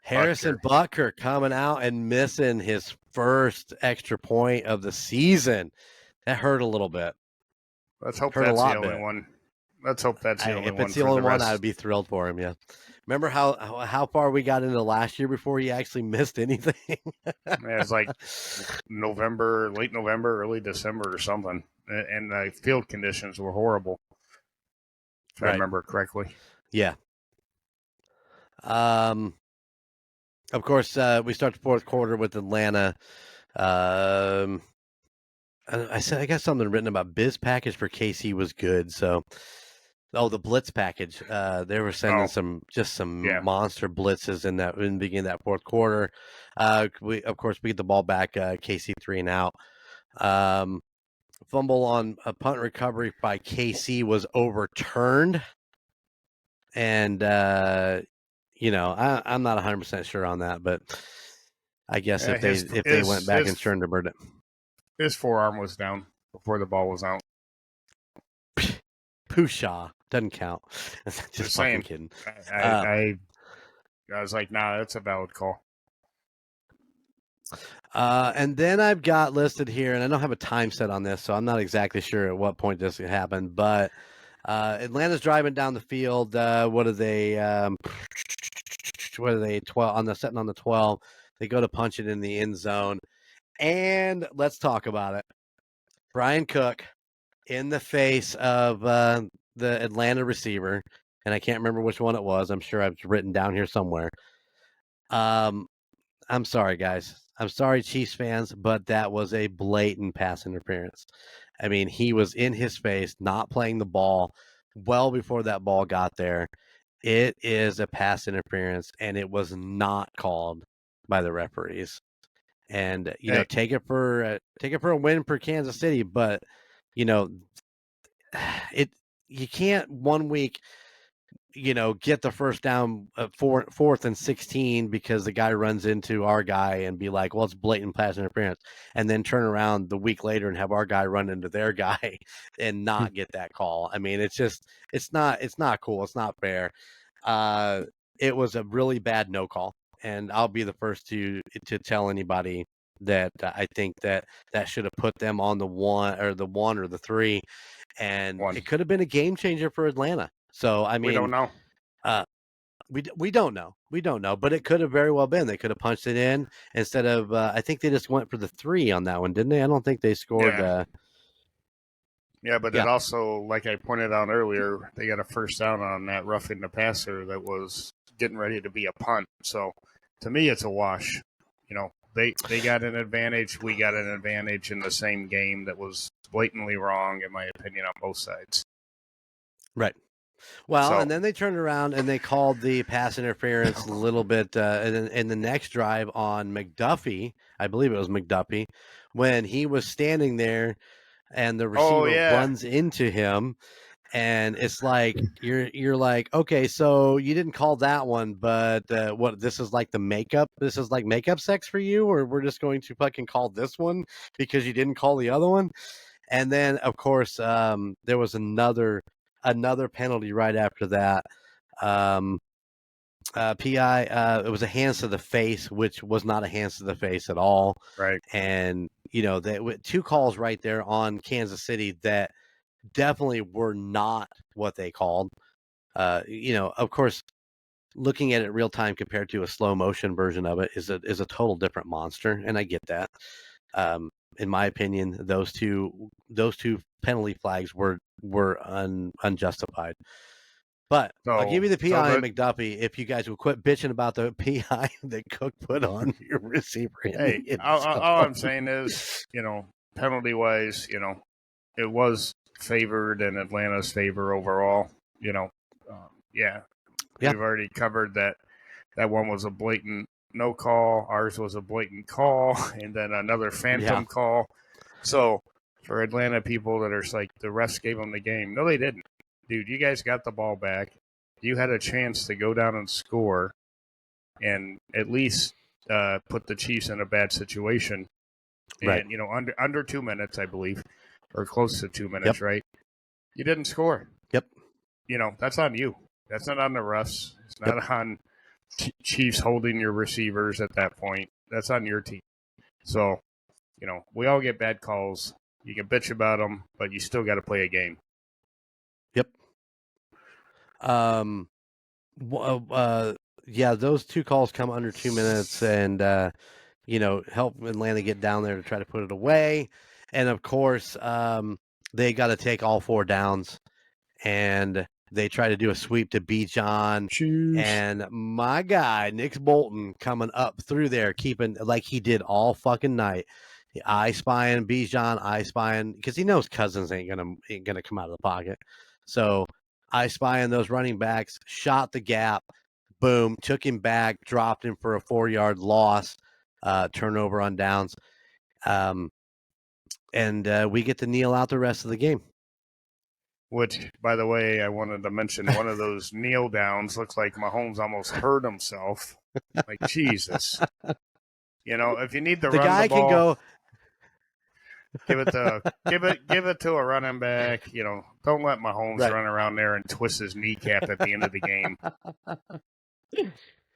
Harrison Butker coming out and missing his first extra point of the season. That hurt a little bit. let's hope Hurt that's a the lot only bit. one. Let's hope that's the only If one it's the for only the one, rest. I would be thrilled for him. Yeah. Remember how far we got into last year before he actually missed anything? It's like November, late November, early December or something, and the field conditions were horrible. If I remember correctly. Yeah. Of course, we start the fourth quarter with Atlanta. I got something written about Biz package for KC was good. So, the blitz package. They were sending some monster blitzes in the beginning of that fourth quarter. We get the ball back. KC 3 and out. Fumble on a punt recovery by KC was overturned, and I'm not 100% sure on that, but I guess if they went back and turned it, his forearm was down before the ball was out. Pusha doesn't count. Just fucking kidding. I was like, nah, that's a valid call. And then I've got listed here, and I don't have a time set on this, so I'm not exactly sure at what point this happened, but Atlanta's driving down the field. What are they? 12 setting on the 12. They go to punch it in the end zone, and let's talk about it. Brian Cook in the face of the Atlanta receiver, and I can't remember which one it was. I'm sure I've written down here somewhere. I'm sorry, guys. I'm sorry, Chiefs fans, but that was a blatant pass interference. I mean, he was in his face, not playing the ball well before that ball got there. It is a pass interference, and it was not called by the referees. And take it for a win for Kansas City, but you can't 1 week get the first down, fourth and 16 because the guy runs into our guy and be like, well, it's blatant pass interference, and then turn around the week later and have our guy run into their guy and not get that call. I mean, it's not cool. It's not fair. It was a really bad no call, and I'll be the first to tell anybody that I think that should have put them on the 1 or the 3, and it could have been a game changer for Atlanta. So I mean, we don't know. We don't know. We don't know, but it could have very well been. They could have punched it in instead of. I think they just went for the 3 on that one, didn't they? I don't think they scored. But it also, like I pointed out earlier, they got a first down on that roughing the passer that was getting ready to be a punt. So to me, it's a wash. They got an advantage. We got an advantage in the same game that was blatantly wrong, in my opinion, on both sides. Right. Well, and then they turned around and they called the pass interference a little bit in the next drive on McDuffie. I believe it was McDuffie, when he was standing there and the receiver runs into him. And it's like you're like, okay, so you didn't call that one, but what, this is like the makeup? This is like makeup sex for you, or we're just going to fucking call this one because you didn't call the other one? And then of course there was another penalty right after that. PI, it was a hands to the face, which was not a hands to the face at all. Right. And 2 calls right there on Kansas City that definitely were not what they called. Of course, looking at it real time compared to a slow motion version of it is a total different monster, and I get that. in my opinion, those two penalty flags were unjustified. But I'll give you the PI on McDuffie if you guys will quit bitching about the PI that Cook put on your receiver. All I'm saying is, penalty wise, it was favored in Atlanta's favor overall. We've already covered that. That one was a blatant no call. Ours was a blatant call, and then another phantom call. So for Atlanta people that are like, the refs gave them the game. No, they didn't. Dude, you guys got the ball back. You had a chance to go down and score and at least put the Chiefs in a bad situation. And, under 2 minutes, I believe, or close to 2 minutes, right? You didn't score. Yep. That's on you. That's not on the refs. It's not on Chiefs holding your receivers at that point. That's on your team. So, we all get bad calls. You can bitch about them, but you still got to play a game. Yep. Those two calls come under 2 minutes and, help Atlanta get down there to try to put it away. And, of course, they got to take all 4 downs. And they try to do a sweep to Bijan. And my guy, Nick Bolton, coming up through there, keeping like he did all fucking night. Eye spying Bijan, eye spying, because he knows Cousins ain't gonna come out of the pocket. So eye spying those running backs, shot the gap, boom, took him back, dropped him for a 4-yard loss, turnover on downs. And we get to kneel out the rest of the game. Which, by the way, I wanted to mention one of those kneel downs looks like Mahomes almost hurt himself. Like, Jesus. If you need to run the ball, can go. Give it to a running back. Don't let Mahomes run around there and twist his kneecap at the end of the game.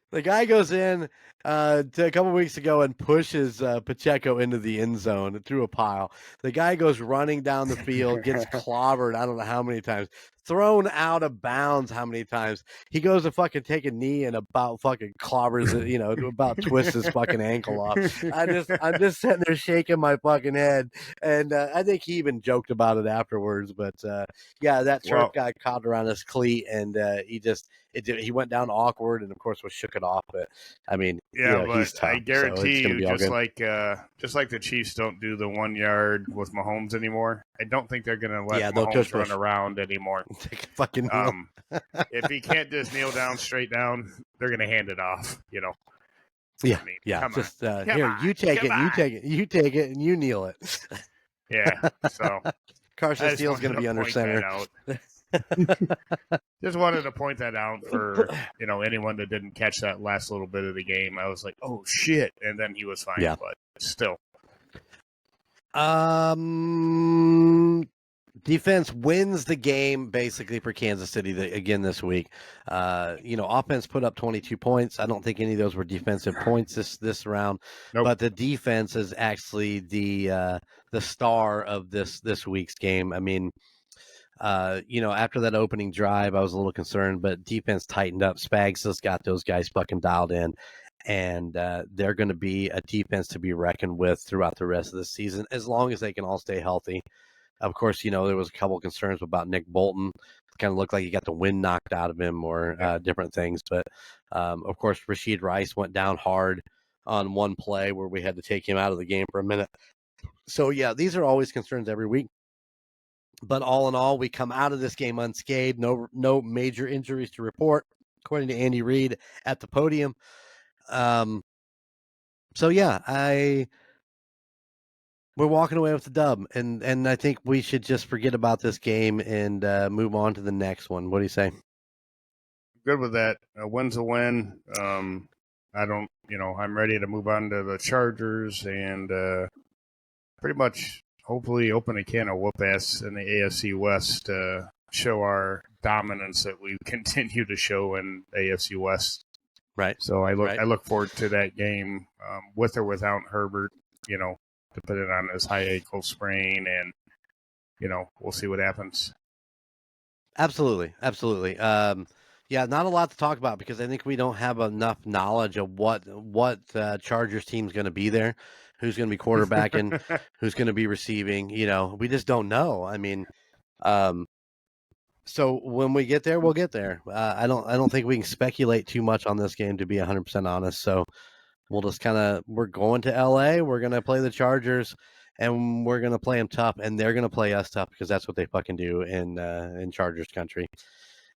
The guy goes in a couple weeks ago and pushes Pacheco into the end zone through a pile. The guy goes running down the field, gets clobbered, I don't know how many times, thrown out of bounds how many times. He goes to fucking take a knee and about fucking clobbers it, about twists his fucking ankle off. I'm just sitting there shaking my fucking head. And I think he even joked about it afterwards. But that turf guy caught around his cleat and he went down awkward and of course was shook it off. But I mean, he's tough, I guarantee you, just like the Chiefs don't do the 1 yard with Mahomes anymore, I don't think they're going to let Mahomes run around anymore. Take a fucking kneel. If he can't just kneel down straight down, they're going to hand it off. Yeah, I mean, Just here, you take it, you take it, and you kneel it. Yeah. So Carson Steele's going to be under center. Just wanted to point that out for anyone that didn't catch that last little bit of the game. I was like, oh shit, and then he was fine. Yeah. But still. Defense wins the game basically for Kansas City again this week. Offense put up 22 points. I don't think any of those were defensive points this round. Nope. But the defense is actually the star of this week's game. I mean, after that opening drive, I was a little concerned, but defense tightened up. Spags has got those guys fucking dialed in, and they're going to be a defense to be reckoned with throughout the rest of the season, as long as they can all stay healthy. Of course, there was a couple of concerns about Nick Bolton. It kind of looked like he got the wind knocked out of him or different things. But, of course, Rashid Rice went down hard on one play where we had to take him out of the game for a minute. So, these are always concerns every week. But all in all, we come out of this game unscathed. No major injuries to report, according to Andy Reid at the podium. We're walking away with the dub, and I think we should just forget about this game and move on to the next one. What do you say? Good with that. A win's a win. I'm ready to move on to the Chargers and pretty much hopefully open a can of whoop ass in the AFC West to show our dominance that we continue to show in AFC West. Right. So I look forward to that game with or without Herbert, to put it on his high ankle sprain, and we'll see what happens. Absolutely. Not a lot to talk about because I think we don't have enough knowledge of what Chargers team's going to be there. who's going to be quarterbacking, who's going to be receiving. We just don't know. I mean, so when we get there, we'll get there. I don't think we can speculate too much on this game, to be 100% honest. So we'll just we're going to LA. We're going to play the Chargers, and we're going to play them tough, and they're going to play us tough because that's what they fucking do in Chargers country.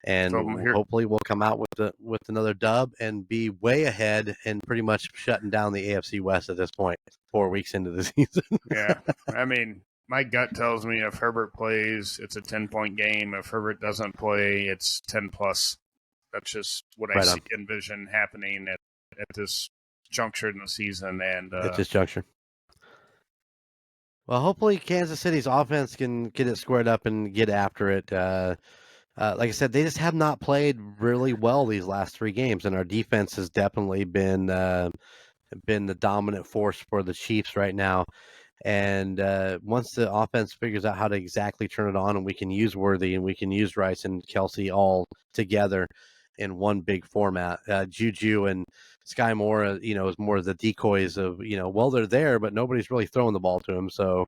And hopefully we'll come out with another dub and be way ahead and pretty much shutting down the AFC West at this point, 4 weeks into the season. Yeah. I mean, my gut tells me if Herbert plays, it's a 10-point game. If Herbert doesn't play, it's 10 plus. That's just what I envision happening at this juncture in the season. And at this juncture. Well, hopefully Kansas City's offense can get it squared up and get after it. Like I said, they just have not played really well these last 3 games, and our defense has definitely been the dominant force for the Chiefs right now. And once the offense figures out how to exactly turn it on, and we can use Worthy and we can use Rice and Kelsey all together in one big format, Juju and Sky Moore, is more the decoys of, they're there, but nobody's really throwing the ball to him. So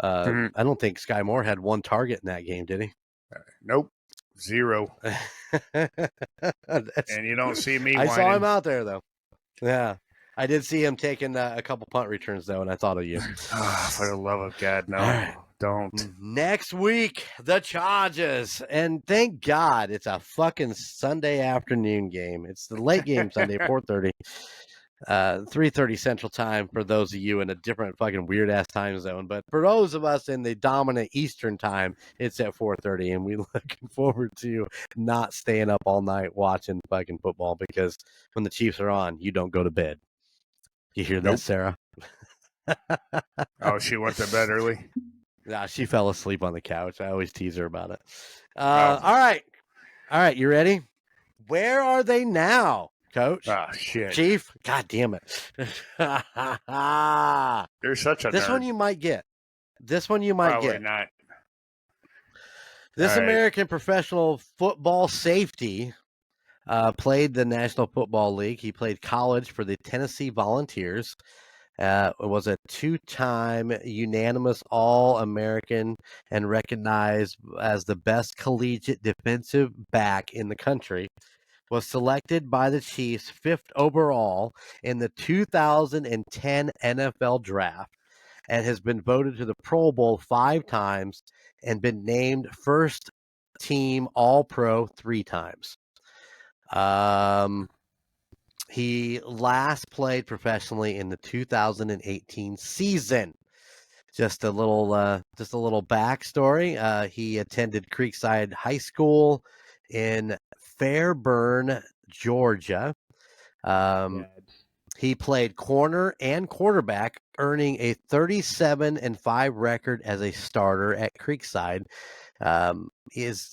I don't think Sky Moore had 1 target in that game, did he? Nope. 0. And you don't see me whining. I saw him out there, though. Yeah. I did see him taking a couple punt returns, though, and I thought of you. For the love of God, no. Right. Don't. Next week, the Chargers. And thank God it's a fucking Sunday afternoon game. It's the late game Sunday, 4:30. 3:30 Central Time for those of you in a different fucking weird-ass time zone. But for those of us in the dominant Eastern time, it's at 4:30, and we're looking forward to not staying up all night watching fucking football, because when the Chiefs are on, you don't go to bed. You hear that, Sarah? Oh, she went to bed early? Nah, she fell asleep on the couch. I always tease her about it. All right, you ready? Where are they now, Coach? Ah, shit. Chief? God damn it. You're such a This nerd. one you might get. Probably not. This American professional football safety played the National Football League. He played college for the Tennessee Volunteers. Was a 2-time unanimous All-American and recognized as the best collegiate defensive back in the country. Was selected by the Chiefs 5th overall in the 2010 NFL Draft, and has been voted to the Pro Bowl 5 times and been named first team All-Pro 3 times. He last played professionally in the 2018 season. Just a little backstory. He attended Creekside High School in Fairburn, Georgia. He played corner and quarterback, earning a 37-5 record as a starter at Creekside. His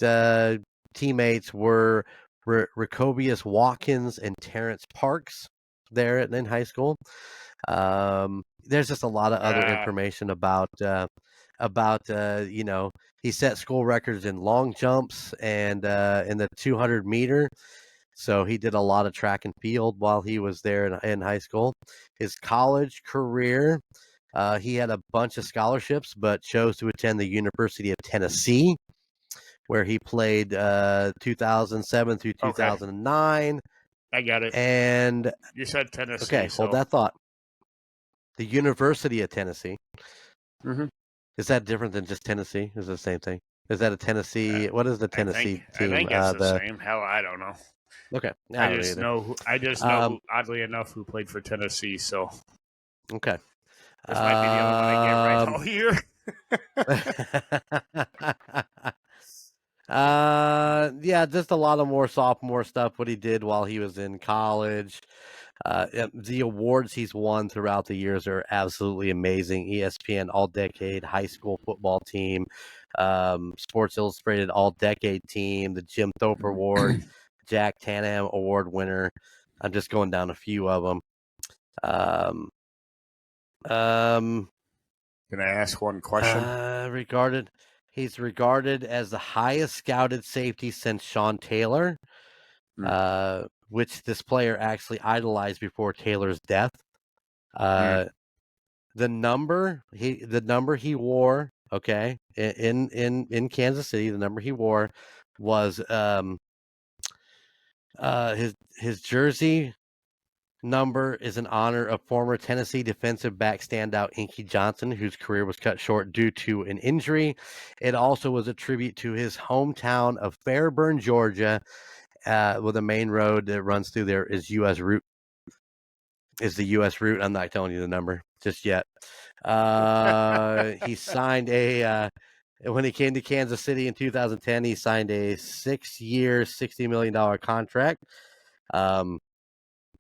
teammates were Racobius Watkins and Terrence Parks there in high school. There's just a lot of other information about he set school records in long jumps and in the 200 meter. So he did a lot of track and field while he was there in high school. His college career, he had a bunch of scholarships, but chose to attend the University of Tennessee, where he played 2007 through 2009. I got it. And you said Tennessee. Okay, hold that thought. The University of Tennessee. Mm-hmm. Is that different than just Tennessee? Is it the same thing? Is that a Tennessee? What is the Tennessee team? I think it's the same. Hell, I don't know. Okay, I just know, oddly enough, who played for Tennessee. So okay, this might be the only one I get right all year. Yeah, just a lot of more sophomore stuff. What he did while he was in college. The awards he's won throughout the years are absolutely amazing. ESPN All-Decade High School Football Team, Sports Illustrated All-Decade Team, the Jim Thorpe Award, Jack Tanham Award winner. I'm just going down a few of them. Can I ask one question? He's regarded as the highest scouted safety since Sean Taylor, which this player actually idolized before Taylor's death. the number he wore, okay, in Kansas City, the number he wore was his jersey number is in honor of former Tennessee defensive back standout Inky Johnson, whose career was cut short due to an injury. It also was a tribute to his hometown of Fairburn, Georgia, with the main road that runs through there is the U.S. route. I'm not telling you the number just yet. He signed when he came to Kansas City in 2010, he signed a 6-year, $60 million contract.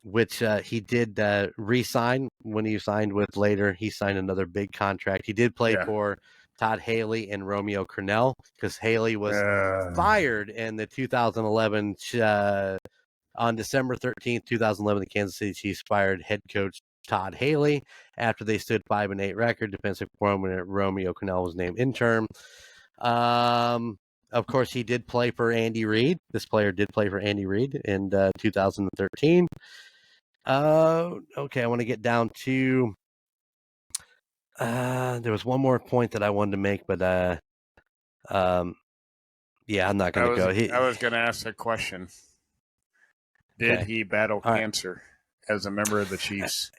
Which he did re-sign when he signed with later. He signed another big contract. He did play for Todd Haley and Romeo Crennel because Haley was fired in the 2011 on December 13th, 2011. The Kansas City Chiefs fired head coach Todd Haley after they stood 5-8 record. Defensive coordinator Romeo Crennel was named interim. Of course, he did play for Andy Reid. This player did play for Andy Reid in 2013. Okay, I want to get down to there was one more point that I wanted to make, but yeah, I'm not going to go. I was going to ask a question. Did he battle cancer as a member of the Chiefs?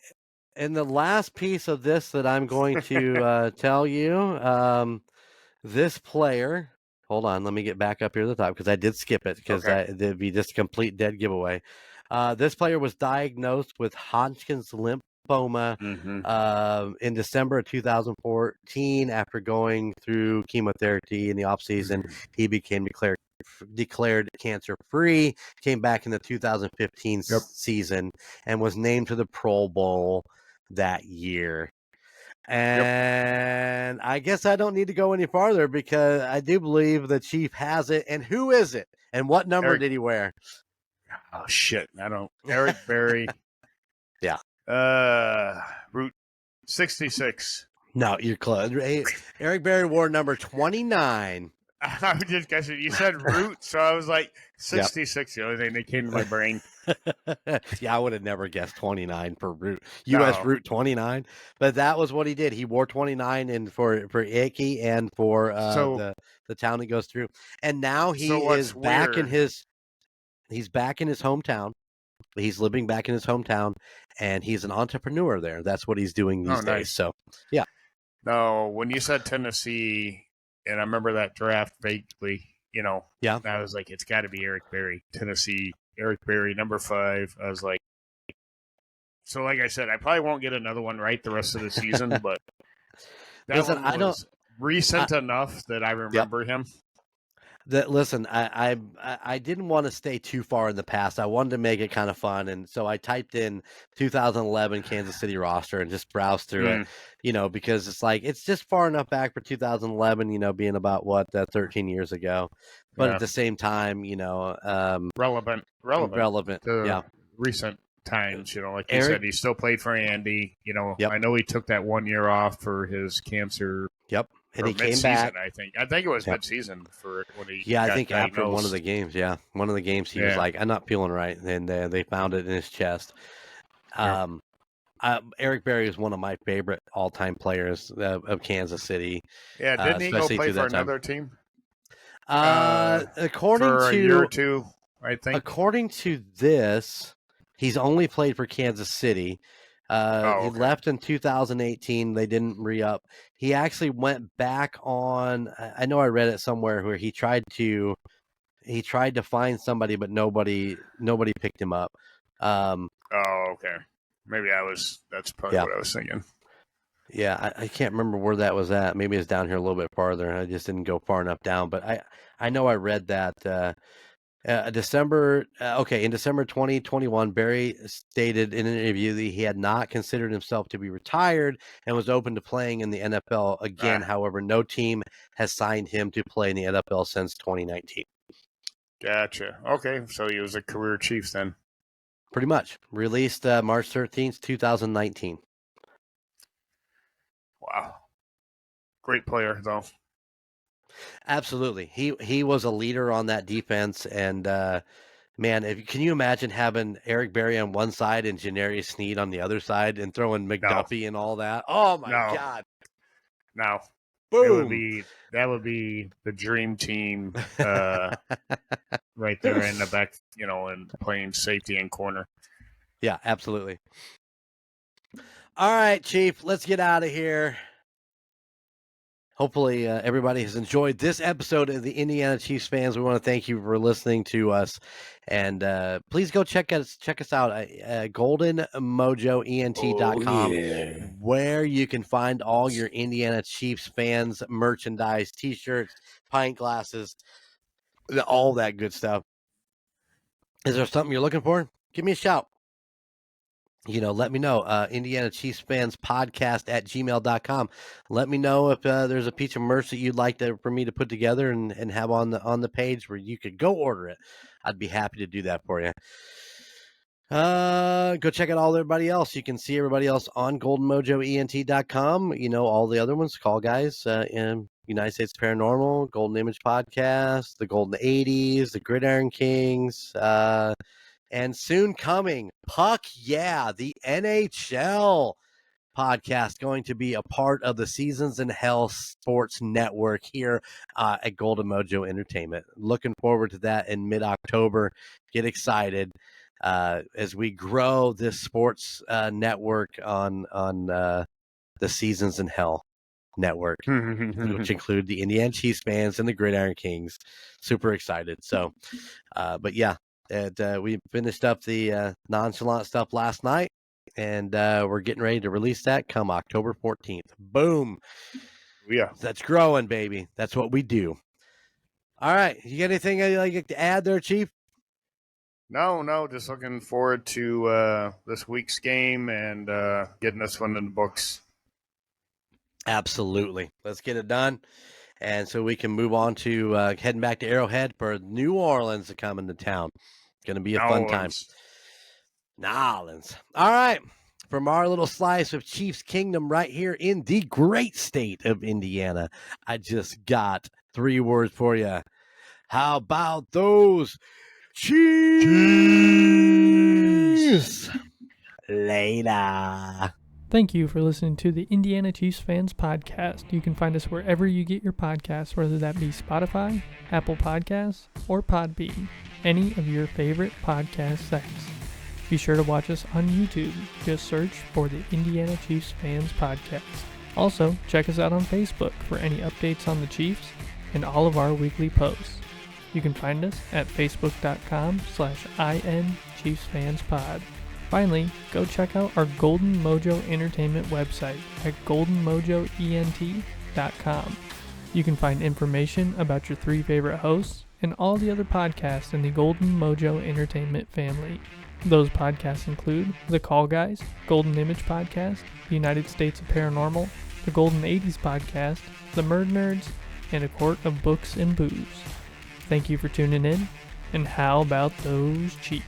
And the last piece of this that I'm going to tell you, this player, hold on, let me get back up here at the top because I did skip it because it'd be just a complete dead giveaway. This player was diagnosed with Hodgkin's lymphoma in December of 2014 after going through chemotherapy in the offseason. He became declared cancer-free, came back in the 2015 season, and was named to the Pro Bowl that year. And I guess I don't need to go any farther because I do believe the Chief has it. And who is it? And what number did he wear? Oh, shit. I don't. Eric Berry. Yeah. Route 66. No, you're close. Eric Berry wore number 29. I was just guessing. You said route, so I was like 66. The only thing that came to my brain. Yeah, I would have never guessed 29 for route. U.S. Route 29, but that was what he did. He wore 29 and for Icky and for the town he goes through. And now he is back in his. He's back in his hometown. He's living back in his hometown, and he's an entrepreneur there. That's what he's doing these days. So, yeah. No, when you said Tennessee, and I remember that draft vaguely, I was like, it's got to be Eric Berry, Tennessee. Eric Berry, number 5. I was like, so like I said, I probably won't get another one right the rest of the season, but that one was recent enough that I remember him. Listen, I didn't want to stay too far in the past. I wanted to make it kind of fun, and so I typed in 2011 Kansas City roster and just browsed through it, because it's like it's just far enough back for 2011, being about 13 years ago, but at the same time, relevant to recent times. Like you said, he still played for Andy. I know he took that 1 year off for his cancer. Yep. And he came back. I think it was mid-season for when he. Yeah, I think after one of the games. Yeah, one of the games he was like, "I'm not feeling right," and they found it in his chest. Eric Berry is one of my favorite all-time players of Kansas City. Yeah, didn't he go play for another team? According for to a year or two, I think. According to this, he's only played for Kansas City. He left in 2018. They didn't re-up. He actually went back on. I know I read it somewhere where he tried to find somebody, but nobody picked him up. Okay. Maybe that's probably what I was thinking. Yeah, I can't remember where that was at. Maybe it's down here a little bit farther. I just didn't go far enough down. But I know I read that. In December 2021, Berry stated in an interview that he had not considered himself to be retired and was open to playing in the NFL again. However, no team has signed him to play in the NFL since 2019. Gotcha. Okay, so he was a career Chiefs then. Pretty much. Released March 13th, 2019. Wow. Great player, though. Absolutely. He was a leader on that defense, and Man, can you imagine having Eric Berry on one side and Janarius Sneed on the other side and throwing McDuffie and all that? Oh my No. God. No. Boom. That would be the dream team right there in the back, and playing safety and corner. Yeah, absolutely. All right, Chief, let's get out of here. Hopefully everybody has enjoyed this episode of the Indiana Chiefs Fans. We want to thank you for listening to us, and please go check us out at goldenmojoent.com, where you can find all your Indiana Chiefs fans merchandise, T-shirts, pint glasses, all that good stuff. Is there something you're looking for? Give me a shout. Let me know. Indiana Chiefs Fans Podcast at gmail.com. Let me know if there's a piece of merch that you'd like for me to put together and have on the page where you could go order it. I'd be happy to do that for you. Go check out all everybody else. You can see everybody else on goldenmojoent.com. All the other ones, Call Guys, in United States Paranormal, Golden Image Podcast, the Golden 80s, the Gridiron Kings, and soon coming, Puck Yeah, the NHL podcast, going to be a part of the Seasons in Hell Sports Network here at Golden Mojo Entertainment. Looking forward to that in mid-October. Get excited as we grow this sports network on the Seasons in Hell Network, which include the Indiana Chiefs fans and the Gridiron Kings. Super excited. So, but yeah. We finished up the nonchalant stuff last night, and we're getting ready to release that come October 14th. Boom. Yeah. That's growing, baby. That's what we do. All right. You got anything you'd like to add there, Chief? No. Just looking forward to this week's game and getting this one in the books. Absolutely. Let's get it done. And so we can move on to heading back to Arrowhead for New Orleans to come into town. Going to be a fun time. Nolans. All right. From our little slice of Chiefs Kingdom right here in the great state of Indiana, I just got 3 words for you. How about those Chiefs? Later. Thank you for listening to the Indiana Chiefs Fans Podcast. You can find us wherever you get your podcasts, whether that be Spotify, Apple Podcasts, or Podbean, any of your favorite podcast sites. Be sure to watch us on YouTube. Just search for the Indiana Chiefs Fans Podcast. Also, check us out on Facebook for any updates on the Chiefs and all of our weekly posts. You can find us at facebook.com/INChiefsFansPod. Finally, go check out our Golden Mojo Entertainment website at goldenmojoent.com. You can find information about your 3 favorite hosts and all the other podcasts in the Golden Mojo Entertainment family. Those podcasts include The Call Guys, Golden Image Podcast, the United States of Paranormal, the Golden 80s Podcast, the Murdnerds, and A Court of Books and Booze. Thank you for tuning in, and how about those Chiefs?